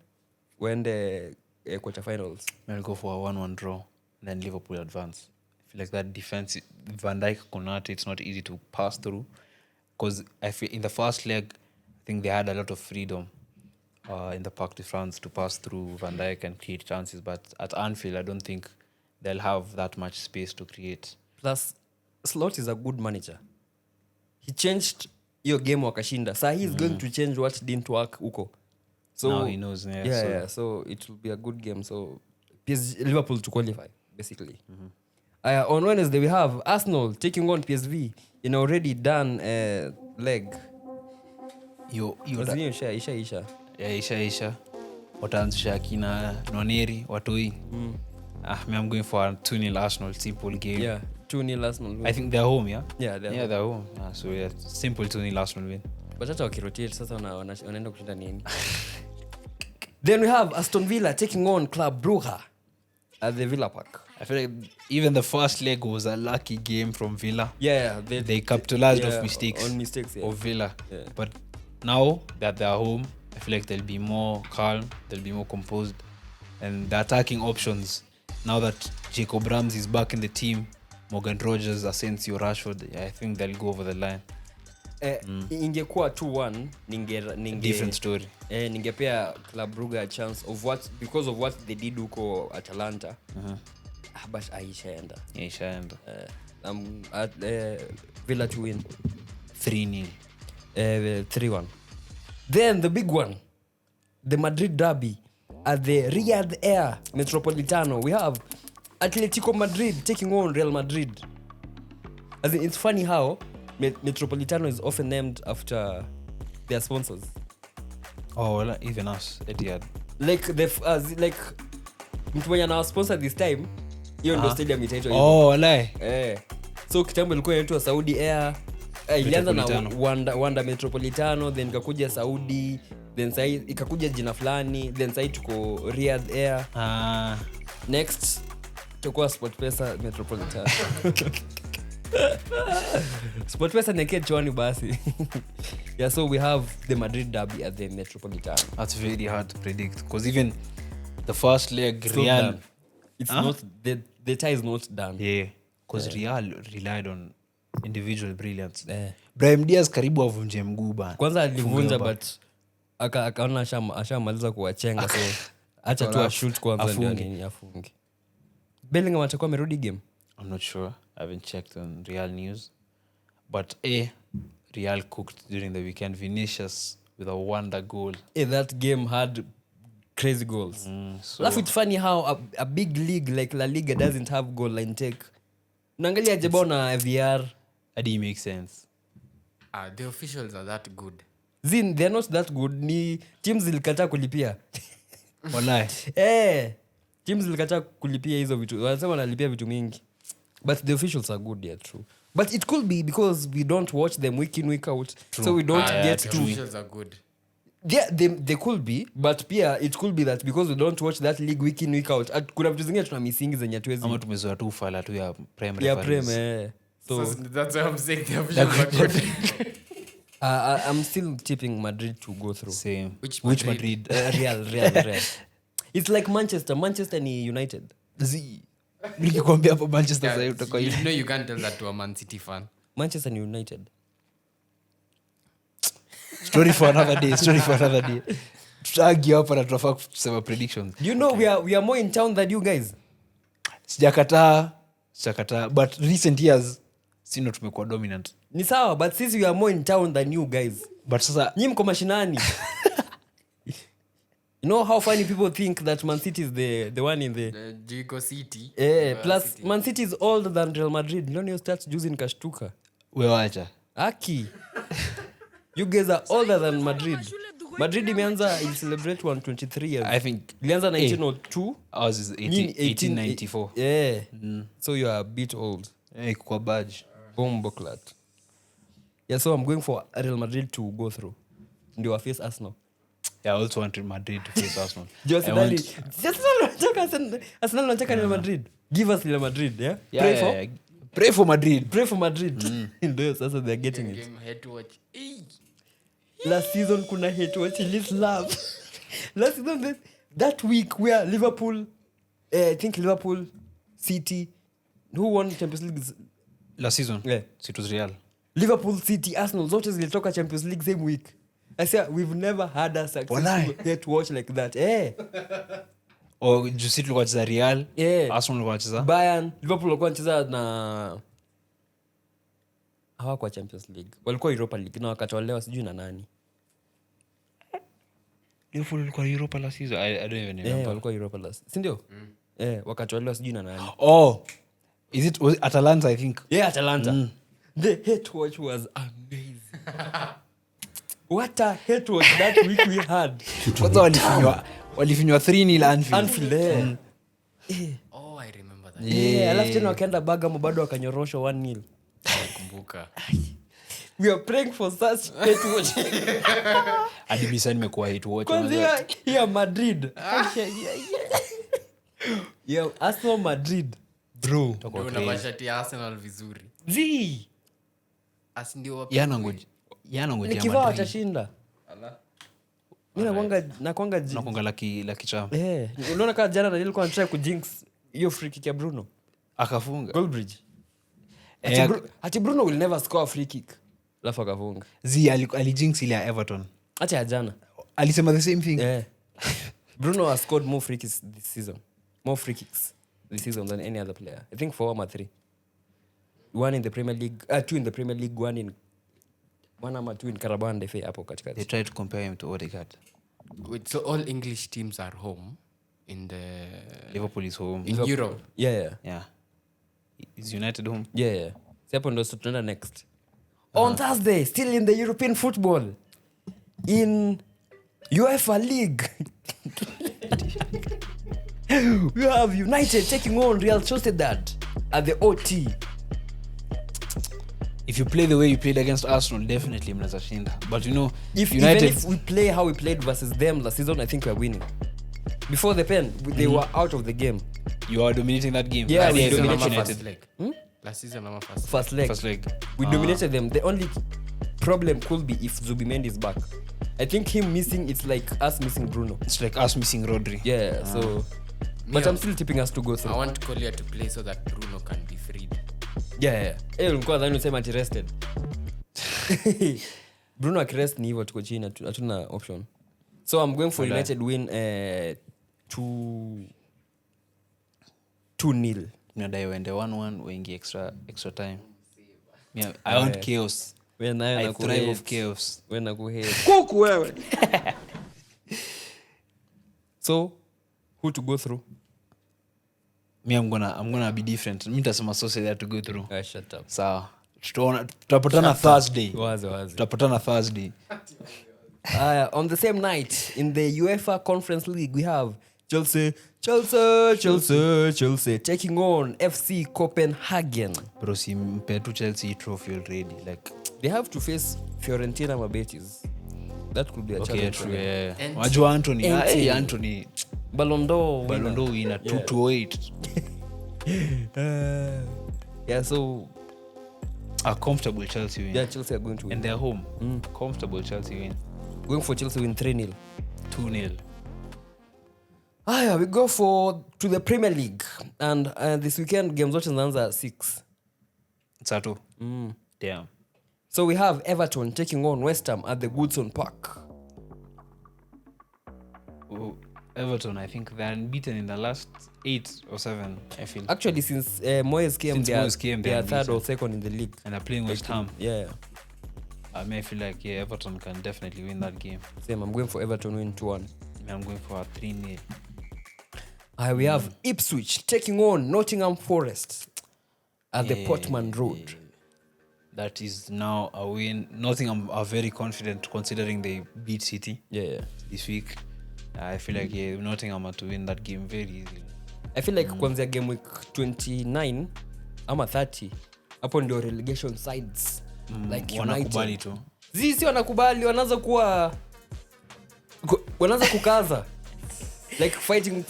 S1: wende quarter finals.
S2: I'll go for a 1-1 draw, then Liverpool advance. I feel like that defense, Van Dijk, Konate, it's not easy to pass through. Because I feel in the first leg, I think they had a lot of freedom in the Parc de France to pass through Van Dijk and create chances. But at Anfield, I don't think they'll have that much space to create.
S1: Plus, Slot is a good manager. He changed your game wakashinda. So he's going to change what didn't work huko. So
S2: now he knows.
S1: So it will be a good game. So Liverpool to qualify, basically. On Wednesday, we have Arsenal taking on PSV in already done leg. Isha.
S2: Isha. Wataanzisha kina Noneri, Watoi. I'm going for a 2-0 Arsenal, simple game.
S1: Yeah, 2-0 Arsenal.
S2: I think they're home, yeah?
S1: Yeah, they're
S2: home. So yeah, simple 2-0 Arsenal win.
S1: But hata wakirotate sasa wanaenda kushinda nini? Then we have Aston Villa taking on Club Brugge at the Villa Park.
S2: I feel like even the first leg was a lucky game from Villa.
S1: Yeah,
S2: they capitalized on mistakes of Villa.
S1: Yeah.
S2: But now that they're home, I feel like they'll be more calm, they'll be more composed. And the attacking options, now that Jacob Rams is back in the team, Morgan Rogers, Asensio, Rashford, I think they'll go over the line.
S1: Ingekuwa 2-1
S2: different story.
S1: Ningepea Club Brugge a chance of because of what they did huko Atalanta. But Aishaenda. At Villa to win
S2: 3-0.
S1: 3-1. Then the big one, the Madrid derby at the Riyadh Air Metropolitano. We have Atletico Madrid taking on Real Madrid. As in, it's funny how Metropolitano is often named after their sponsors.
S2: Oh, well, even us, Etihad.
S1: Like mtu mwenye na sponsor this time, hiyo ndio stadium itaitwa hivyo.
S2: Oh, lie.
S1: So kitambo ilikuwa inaitwa Saudi Air. Ilianza na Wanda Metropolitano, then ikakuja Saudi, then sai ikakuja jina fulani, then sai tuko Riyadh Air. Next tutakuwa SportPesa Metropolitano. SportPesa neke chwani basi. Yeah, so we have the Madrid derby at the Metropolitano.
S2: That's very hard to predict because even the first leg,
S1: It's
S2: Real,
S1: not done. It's not the tie is not done.
S2: Yeah, because Real relied on individual brilliance. Brahim Diaz karibu avunje mguu bana.
S1: Kwanza alivunja but akaona ashamaliza kuwachenga, so acha tu shoot kwanza ndio nini afunge. Bellingham atakuwa amerudi game.
S2: I'm not sure. I haven't checked on Real news. But Real cooked during the weekend. Vinicius with a wonder goal.
S1: That game had crazy goals.
S2: So
S1: It's funny how a big league like La Liga doesn't have goal line take. Naangalia jeba na VR.
S2: that makes sense.
S3: The officials are that good.
S1: They're not that good. Ni teams zilikataa kulipia.
S2: Wallahi.
S1: Teams zilikataa kulipia hizo vitu. Wanasema wanalipia vitu mingi. But the officials are good, yeah, true. But it could be because we don't watch them week in, week out. So we don't get
S3: The
S1: to...
S3: officials are good.
S1: Yeah, they could be, but pia it could be that because we don't watch that league week in, week out. Kuna vitu zingine tuna missing zenye hatuwezi.
S2: Ama tumezoea tu fala tu ya prime
S1: Yeah,
S2: referees.
S1: Prem, So
S3: That's why I'm saying the officials are good.
S1: I'm still tipping Madrid to go through.
S2: Same.
S3: Which
S2: Madrid?
S1: Real. It's like Manchester ni United.
S2: Nikikwambia hapo Manchester
S3: Yeah,
S2: sasa utakuwa
S3: you know you can't tell that to a Man City fan.
S1: Manchester ni United.
S2: story for another day. Tutagi hapa na tunafaa kusema predictions.
S1: Do you know we are more in town than you guys?
S2: Sijakataa but recent years sino tumekuwa dominant.
S1: Ni sawa, but since we are more in town than you guys.
S2: But sasa
S1: Nyinyi mko mashinani. You know how funny people think that Man City is the one in the...
S3: Jigo City.
S1: plus
S3: City.
S1: Man City is older than Real Madrid. Leonio starts juzi nikashtuka.
S2: wewacha.
S1: Aki. You guys are older than Madrid. Madrid imeanza il celebrate 123 years.
S2: I think
S1: Ilianza 1902.
S2: ours is 1894.
S1: Yeah. So you are a bit old.
S2: Kwa badge.
S1: Bomboclat. Yeah, so I'm going for Real Madrid to go through. Ndio face Arsenal.
S2: Yeah, I also want Madrid to face Arsenal.
S1: Arsenal wanataka Real Madrid. Give us Real Madrid, yeah?
S2: Yeah, Pray for Madrid.
S1: Pray for Madrid. Ndio sasa they're getting it.
S3: Game head to watch.
S1: Last season kuna hate watch list love. Last season that week where Liverpool I think Liverpool City who won Champions League
S2: Last season.
S1: Yeah.
S2: It was Real.
S1: Liverpool City Arsenal zote zilitoka Champions League same week. I say we've never had a successful hate watch like that.
S2: Or City tulikuwa cheza Real.
S1: Yeah.
S2: Arsenal tulikuwa cheza
S1: Bayern, Liverpool walikuwa wanacheza na hawakuwa Champions League. Walikuwa Europa League na wakatolewa sijui na nani.
S2: Liverpool ilikuwa Europa last season. I don't even remember.
S1: Walikuwa Europa last. Si ndio? Wakatolewa sijui na nani.
S2: Oh. Was it Atalanta I think?
S1: Yeah, Atalanta. The hate watch was amazing. What a hate watch that week we had.
S2: Kwanza walifinywa 3-0
S1: Anfield.
S3: Oh, I remember that.
S1: Alafu tena wakaenda Bergamo bado wakanyoroshwa 1-0.
S3: Kumbuka.
S1: We are praying for such hate watch.
S2: Hadi bisa nimekuwa hate watch.
S1: Kwanza here Madrid. Yeah, Arsenal Madrid. Bro.
S3: Ndio unapashati Arsenal vizuri.
S1: Zii.
S3: As ndio wapi?
S2: Yana ngoja
S1: Nikivaa
S2: Madrid.
S1: watashinda.
S3: Ala.
S1: Mimi nakwanga
S2: Nakonga la kichama.
S1: unaona kama jana nilikuwa nataka kujinx hiyo free kick ya Bruno.
S2: Akafunga.
S1: Goalbridge. Ati Bruno will never score a free kick. Alafu akafunga.
S2: Alijinx ile ya Everton.
S1: Acha ya jana.
S2: Alisema the same thing.
S1: Bruno has scored more free kicks this season. More free kicks this season than any other player. I think 4 or 3. 1 in the Premier League, 2 in the Premier League, 1 ama 2 in Carabao and FA hapo katikati.
S2: They tried to compare him to Odegaard.
S3: Wait, so all English teams are home in the
S2: Liverpool is home.
S3: in Europe.
S1: Yeah.
S2: Is United home?
S1: Si hapo ndo tutaenda next. On Thursday, still in the European football. In UEFA League. We have United taking on Real Sociedad at the OT.
S2: If you play the way you played against Arsenal, definitely mnaweza shinda. But you know,
S1: Even if we play how we played versus them last season, I think we are winning. Before the pen, they were out of the game.
S2: you are dominating that game.
S1: Yeah, we
S2: Last season,
S1: dominated
S2: ama
S3: First leg. Last season ama first.
S1: First leg. We dominated them. The only problem could be if Zubimendi is back. I think him missing, it's like us missing Bruno.
S2: It's like us missing Rodri.
S1: So... But I'm still tipping us to go through.
S3: I want Collier to play so that Bruno can be freed.
S1: Ulikuwa dhani usema ati rested. Bruno akirest ni hivyo tuko chini hatuna option. So I'm going for United win 2-0.
S2: Nadai wende 1-1 wengi extra time. Yeah, I want chaos.
S1: Wewe nayo
S2: I
S1: na
S2: thrive of chaos.
S1: Wewe na kuhate. Kuku wewe. So who to go through?
S2: Me, I'm gonna be different. Me tasema Sociedad to go through.
S1: Shut up.
S2: Sawa. Tutapatana Thursday.
S1: Wazi.
S2: Tutapatana Thursday.
S1: On the same night in the UEFA Conference League we have Chelsea taking on FC Copenhagen.
S2: Bro, si mpe tu Chelsea trophy already. Like,
S1: They have to face Fiorentina Mabetis. That could be a
S2: okay,
S1: challenge.
S2: true.
S1: for them.
S2: Yeah.
S3: Anthony.
S2: Wajua Anthony.
S1: Anthony.
S2: Anthony.
S1: Ballon d'Or.
S2: Ballon d'Or winner 2-8.
S1: Yeah, so
S2: A comfortable Chelsea win.
S1: yeah, Chelsea are going to win.
S2: And they're home. Comfortable Chelsea win.
S1: Going for Chelsea win 3-0.
S2: 2-0.
S1: Yeah, we go to the Premier League. And this weekend, games watching zinaanza at 6.
S2: Sato. Damn.
S1: So we have Everton taking on West Ham at the Goodson Park.
S2: Oh, Everton, I think they're unbeaten in the last 8 or 7, I feel.
S1: Actually, since Moyes came,
S2: Since
S1: they are,
S2: Moyes came,
S1: they
S2: they
S1: are
S2: are
S1: third or
S2: unbeaten.
S1: second in the league.
S2: And they're playing West Ham.
S1: Yeah,
S2: I may feel like, yeah, Everton can definitely win that game.
S1: same. I'm going for Everton win 2-1.
S2: I'm going for a 3-0.
S1: We have Ipswich taking on Nottingham Forest at the Portman Road.
S2: That is now a win. Nottingham are very confident considering they beat City
S1: Yeah.
S2: this week. I feel like Nottingham are to win that game very easily.
S1: I feel like kuanzia game week 29 ama 30 hapo ndio relegation sides like
S2: Wanakubali
S1: United.
S2: tu.
S1: Sisi wanakubali, wanaanza kukaza like fighting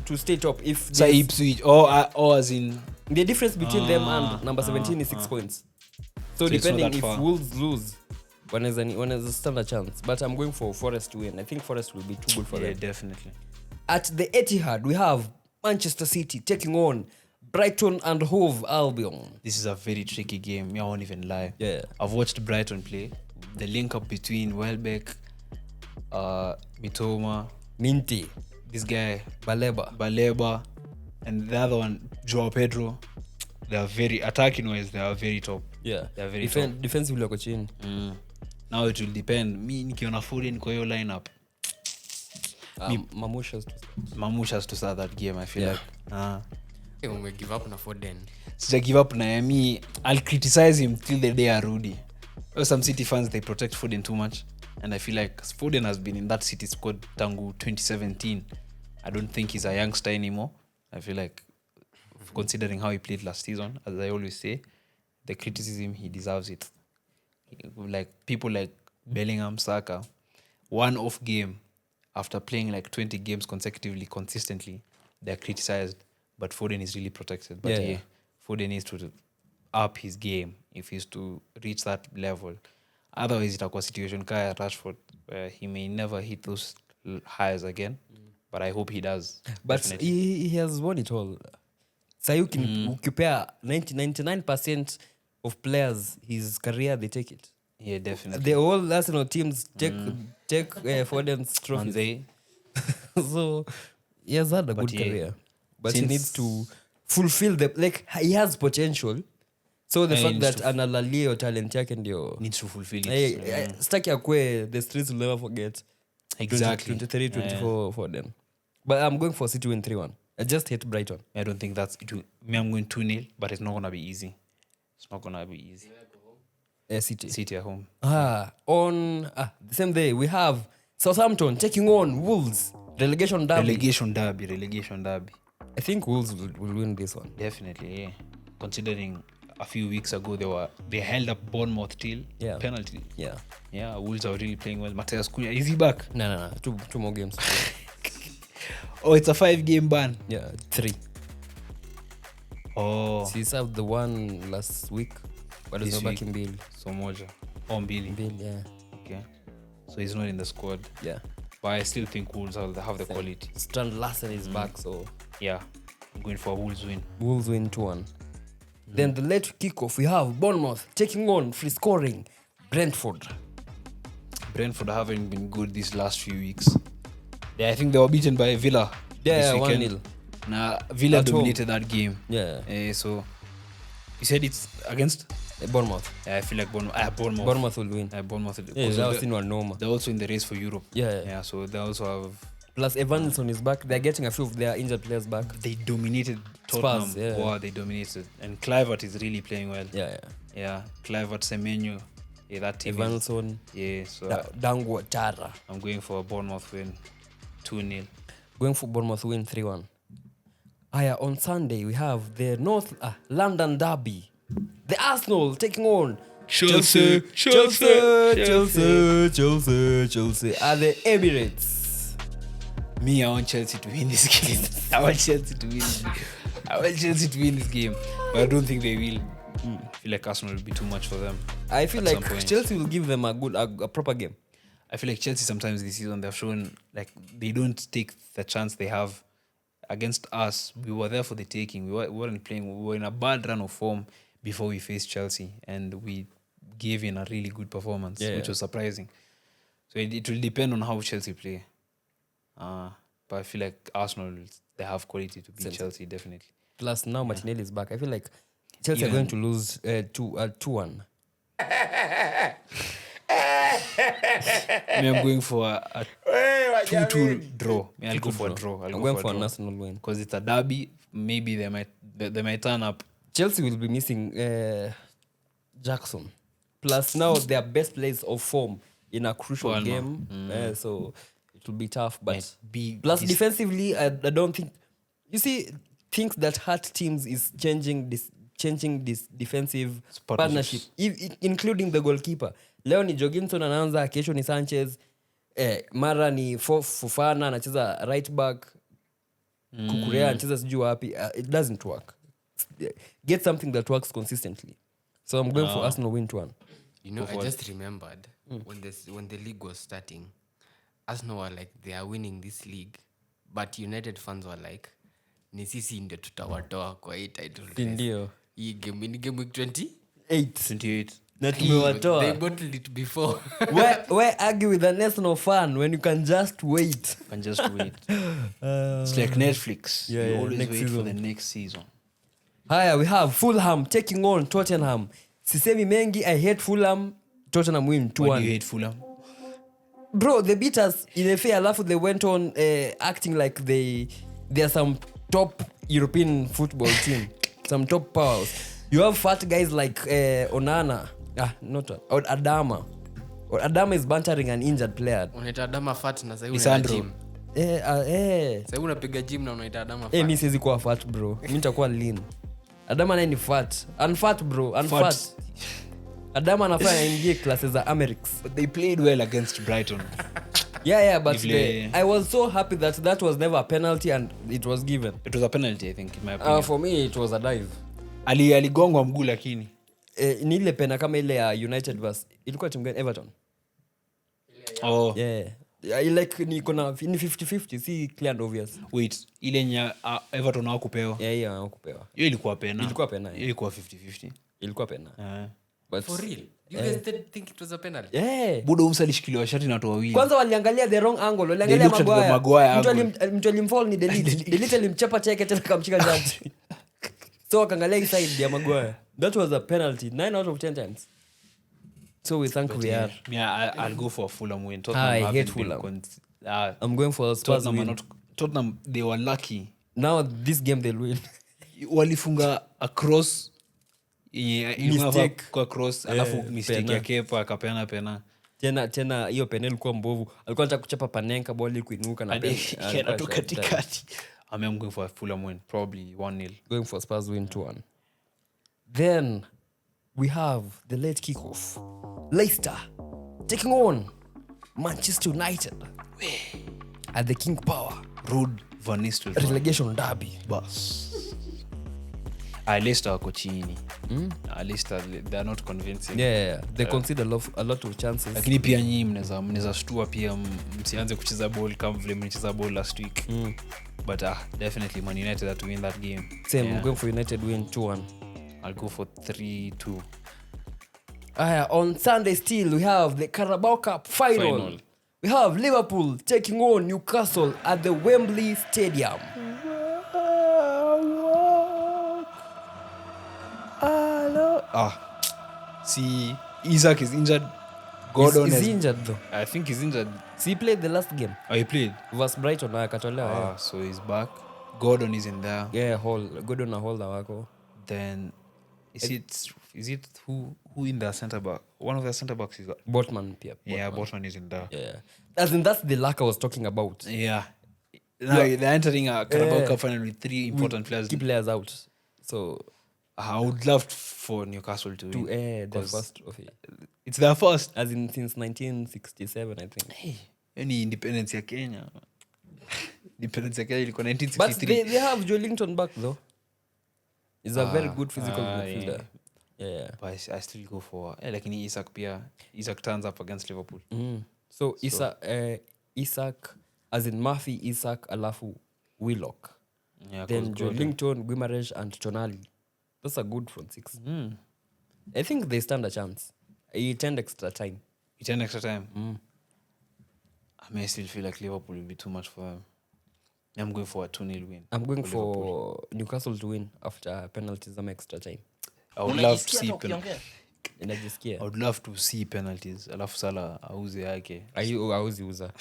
S1: to stay top. If
S2: So
S1: there's-
S2: Ipswich or as in
S1: the difference between them and number 17 is 6 points. So
S2: it's not
S1: depending
S2: that
S1: if
S2: far.
S1: Wolves lose, wanaweza stand a chance. But I'm going for Forest to win. I think Forest will be too good for
S2: yeah,
S1: them.
S2: definitely.
S1: At the Etihad, we have Manchester City taking on Brighton and Hove Albion.
S2: This is a very tricky game. I won't even lie.
S1: Yeah.
S2: I've watched Brighton play. The link up between Welbeck, Mitoma,
S1: Minty,
S2: this guy
S1: Baleba.
S2: and the other one, Joao Pedro. They are very attacking wise. They are very top.
S1: Yeah.
S2: They are very top.
S1: Defensively wako chini.
S2: Now it will depend. Me nikiona Foden kwa hiyo lineup. Mamush has to start that game. I feel
S1: Yeah.
S2: like.
S3: Ume give up na Foden.
S2: Sija give up na me. I'll criticize him till the day arudi. Some City fans they protect Foden too much, and I feel like Foden has been in that City squad tangu 2017. I don't think he's a youngster anymore. I feel like considering how he played last season, as I always say, the criticism he deserves it. Like people like Bellingham, Saka, one off game after playing like 20 games consecutively, consistently, they're criticized. But Foden is really protected. But
S1: Yeah.
S2: Foden needs to up his game if he's to reach that level. Otherwise, itakuwa situation kaya Rashford, where he may never hit those highs again. But I hope he does.
S1: But
S2: definitely.
S1: he has won it all. Sahi ukipea 99% of players his career, they take it.
S2: Yeah, definitely.
S1: The whole Arsenal teams take Foden's trophies.
S2: Manze,
S1: So he has had a good
S2: yeah,
S1: career, but he
S2: since-
S1: needs to fulfill he has potential. So the
S2: Yeah, he
S1: fact
S2: needs
S1: that
S2: to
S1: analalio your talent yake ndio
S2: needs to fulfill it.
S1: staki akwe, the streets will never forget.
S2: Exactly.
S1: 23, 24 for them. But I'm going for City win 3-1. I just hate Brighton.
S2: I don't think that's it. Me, I'm going 2-0, but it's not gonna be easy. It's not gonna be easy.
S1: City.
S2: City at home.
S1: On the same day, we have Southampton taking on Wolves. Relegation derby.
S2: Relegation derby.
S1: I think Wolves will win this one.
S2: Definitely, yeah. Considering a few weeks ago they held up Bournemouth till
S1: Yeah.
S2: penalty.
S1: Yeah.
S2: Yeah, Wolves are really playing well. Mateus Cunha, is he back?
S1: No. Two more games.
S2: Oh, it's a 5-game ban.
S1: Yeah, 3.
S2: Oh,
S1: He served the one last week. But
S2: This
S1: there's no
S2: week.
S1: back in Bill.
S2: so moja. Oh, Mbili.
S1: Bill, yeah.
S2: Okay. So he's not in the squad.
S1: Yeah.
S2: But I still think Wolves have the quality.
S1: Strand Larsen is back, so
S2: Yeah. I'm going for a Wolves win.
S1: Wolves win 2-1. Then the late kickoff, we have Bournemouth taking on free scoring Brentford.
S2: Brentford haven't been good these last few weeks. Yeah, I think they were beaten by Villa.
S1: Yeah,
S2: this weekend.
S1: 1-0.
S2: Nah, Villa
S1: At home.
S2: dominated that game.
S1: Yeah.
S2: So you said it's against?
S1: Bournemouth.
S2: Yeah, I feel like Bournemouth.
S1: Bournemouth will win.
S2: Bournemouth.
S1: Yeah,
S2: Also,
S1: that was
S2: they're,
S1: in one normal.
S2: they're also in the race for Europe.
S1: Yeah.
S2: So they also have.
S1: Plus, Evanson is back. They're getting a few of their injured players back.
S2: They dominated Tottenham.
S1: Spurs, yeah.
S2: Wow, they dominated. And Kluivert is really playing well.
S1: Yeah.
S2: Yeah, Kluivert, Semenyo. Yeah, that team. Is,
S1: Evanson,
S2: yeah, so
S1: Dango Tara.
S2: I'm going for a Bournemouth win, 2-0.
S1: Going for Bournemouth win 3-1. On Sunday, we have the North London derby. The Arsenal taking on Chelsea at the Emirates.
S2: Me, I want Chelsea to win this game. I want Chelsea to win this game. But I don't think they will. I feel like Arsenal will be too much for them.
S1: I feel
S2: at
S1: like
S2: some point.
S1: Chelsea will give them a proper game.
S2: I feel like Chelsea sometimes this season they've shown like they don't take the chance they have. Against us, we were there for the taking. We weren't playing. We were in a bad run of form before we faced Chelsea, and we gave in a really good performance, which was surprising. So it will depend on how Chelsea play. But I feel like Arsenal, they have quality to beat Chelsea, definitely.
S1: Plus now Martinelli is back. I feel like Chelsea are going to lose 2-1.
S2: I'm going for a 2-2 draw. I'll go for a draw.
S1: I'm going for an Arsenal win.
S2: Because it's a derby. Maybe they might turn up.
S1: Chelsea will be missing Jackson. Plus now their best players of form in a crucial game. So it will be tough. But plus defensively, I don't think... You see, things that hurt teams is changing this defensive partnership, including the goalkeeper. Leo ni Jorginson anaanza, kesho ni Sanchez, mara ni Fofana anacheza right back, Kukurea anacheza sijui wapi. It doesn't work. Get something that works consistently. So I'm going for Arsenal win 2-1.
S3: You know, I just remembered when the league was starting, Arsenal were like, they are winning this league, but United fans were like, ni sisi ndio tutawatoa kwa hii title race.
S1: Ndio.
S3: Hii game ni game week 28.
S2: 28.
S1: Na tumewatoa.
S3: They bottled it before.
S1: Why argue with an Arsenal fan when you can just wait?
S2: It's like Netflix.
S1: Yeah,
S2: you always
S1: next
S2: wait
S1: season.
S2: for the next season.
S1: Haya, we have Fulham taking on Tottenham. Sisemi mengi, I hate Fulham. Tottenham win 2-1.
S2: Why do you hate Fulham?
S1: Bro, they beat us in a fair alafu they went on acting like they are some top European football team. Some top powers. You have fat guys like Onana. Or Adama. Or Adama is bantering an injured player.
S3: Unaita Adama fat na sasa
S2: Lisandro.
S3: gym. Sasa unapiga gym na unaita Adama fat.
S1: Mimi siwezi kuwa fat bro. Mimi nitakuwa lean. Adama naye ni fat. Unfat bro. Unfat. Adama anafanya aingie classes za Americs.
S2: But they played well against Brighton.
S1: But I was so happy that was never a penalty and it was given.
S2: It was a penalty, I think, in my opinion.
S1: For me it was a dive.
S2: Aligongwa mguu lakini.
S1: Ni ile pena kama ile ya United vs ilikuwa timu gani? Everton.
S2: Oh.
S1: Yeah. Like ni 50-50, si clear and obvious.
S2: Wait, ile nya Everton hawakupewa.
S1: Yeah, hawakupewa.
S2: Hiyo ilikuwa pena.
S1: Yeah.
S2: Ilikuwa 50-50.
S1: Ilikuwa pena.
S3: But for real? You guys didn't think it was a penalty?
S1: Yeah.
S2: Budo umsalishikiliwa shati na watu wawili.
S1: Kwanza waliangalia the wrong angle. Waliangalia Maguire. Mtu alimfall ni Delete. Delete alimchapa cheke tena kamshika judge. So wakaangalia hii side ya Maguire. That was a penalty 9 out of 10 times. So we thank VR.
S2: Yeah, I'll go for a Fulham win.
S1: I hate Fulham. I'm going for Spurs win.
S2: Tottenham, they were lucky.
S1: Now this game they'll win.
S2: Walifunga a cross
S1: Mistake.
S2: kwa cross alafu mistake
S1: Pena.
S2: ya Kepa akapeana pena.
S1: Tena hiyo pena ilikuwa mbovu. Alikuwa anataka kuchapa Panenka, ball kuinuka na pena.
S2: Ikaenda tu katikati. I'm going for a Fulham win, probably 1-0.
S1: Going for Spurs win 2-1. Then we have the late kickoff. Leicester taking on Manchester United at the King Power.
S2: Rude Van Nistelrooy.
S1: Relegation derby.
S2: Bus. Leicester wako chini. Leicester, they are not convincing.
S1: Yeah. They concede a lot of chances.
S2: Lakini pia nyinyi mnaweza shtua pia msianze kucheza ball kama vile mlicheza ball last week. But definitely Man United have to win that game.
S1: Same, I'm going for United win 2-1.
S2: I'll go for 3-2.
S1: On Sunday still we have the Carabao Cup final. We have Liverpool taking on Newcastle at the Wembley Stadium.
S2: See, Isaac is injured. Gordon
S1: is injured though.
S2: I think he's injured.
S1: He played the last game.
S2: Oh, he played?
S1: Versus Brighton akatolewa.
S2: So he's back. Gordon is in there.
S1: Yeah, Gordon na Hall wako.
S2: Then is it who in the center back? One of the center backs is
S1: Botman pia.
S2: Yeah, Botman is in there.
S1: Yeah. As in that's the lack I was talking about.
S2: Yeah. Now they're entering a Carabao Cup final with 3 important players.
S1: Key players out. So
S2: I would love for Newcastle to
S1: to
S2: win.
S1: air the
S2: 'Cause
S1: first trophy.
S2: It's their first.
S1: As in since 1967, I think.
S2: Hey, any independence ya Kenya. Independence ya Kenya ilikuwa
S1: But
S2: 1963.
S1: they have Joelinton back though. He's a very good physical midfielder. Yeah.
S2: But I still go for lakini Isak turns up against Liverpool.
S1: So Isak, as in Murphy, Isak, alafu Willock.
S2: Yeah,
S1: Then Joelinton, Guimaraes, and Tonali. That's a good front six. I think they stand a chance. 10 extra time.
S2: 10 extra time. I may still feel like Liverpool will be too much for them. I'm going for a 2-0 win.
S1: I'm going for Newcastle to win after penalties and extra time.
S2: I would love to
S4: Unajisikia
S2: see
S4: hata ukiongea?
S1: Najisikia.
S2: I would love to see penalties. Alafu Salah auze yake.
S1: Auzi uza.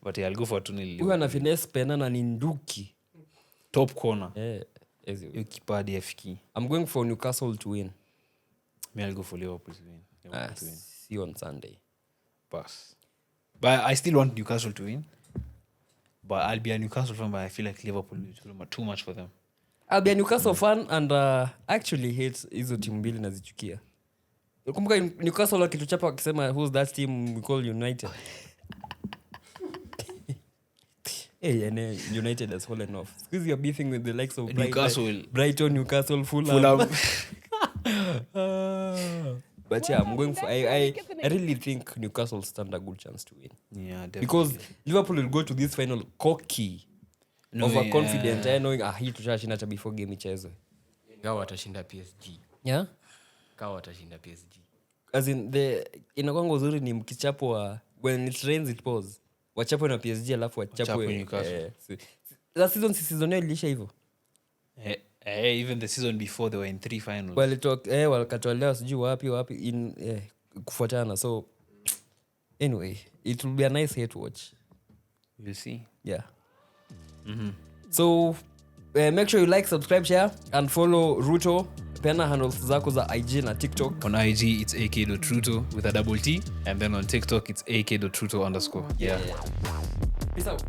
S2: But yeah, I'll go for a 2-0.
S1: Huyu ana finesse pena na ni nduki.
S2: Top corner.
S1: Yeah.
S2: Kipadi FK.
S1: I'm going for Newcastle to win.
S2: Me, I'll go for Liverpool to win. Liverpool to win.
S1: See you on Sunday.
S2: Pass. But I still want Newcastle to win. But I'll be a Newcastle fan, but I feel like Liverpool will be too much for them.
S1: I'll be a Newcastle fan and actually hate hizo timu mbili nazichukia. Kumbuka Newcastle wakituchapa wakisema who's that team we call United. Hey, and United has fallen off. Because you're beefing with the likes of Brighton, Newcastle, Fulham. But yeah, I'm going for. I really think Newcastle stand a good chance to win.
S2: Yeah, definitely.
S1: Because Liverpool will go to this final cocky, overconfident, knowing hii tushashinda hata before game ichezwe.
S3: Ingawa watashinda PSG.
S1: Yeah.
S3: Ingawa watashinda PSG.
S1: As in inakwanga uzuri ni mkichapwa when it rains it pours. Wachapwe na PSG alafu wachapwe
S2: Newcastle.
S1: La season ilisha hivyo.
S2: Even the season before they were in 3 finals.
S1: Wakatolewa sijui wapi in kufuatana. So anyway, it will be a nice hate watch.
S2: We'll see.
S1: Yeah. So make sure you like, subscribe, share and follow Ruto. Pena handles zako za IG na TikTok.
S2: On IG it's ak.ruto with a double T, and then on TikTok it's ak.ruto_. Yeah.
S1: Peace out.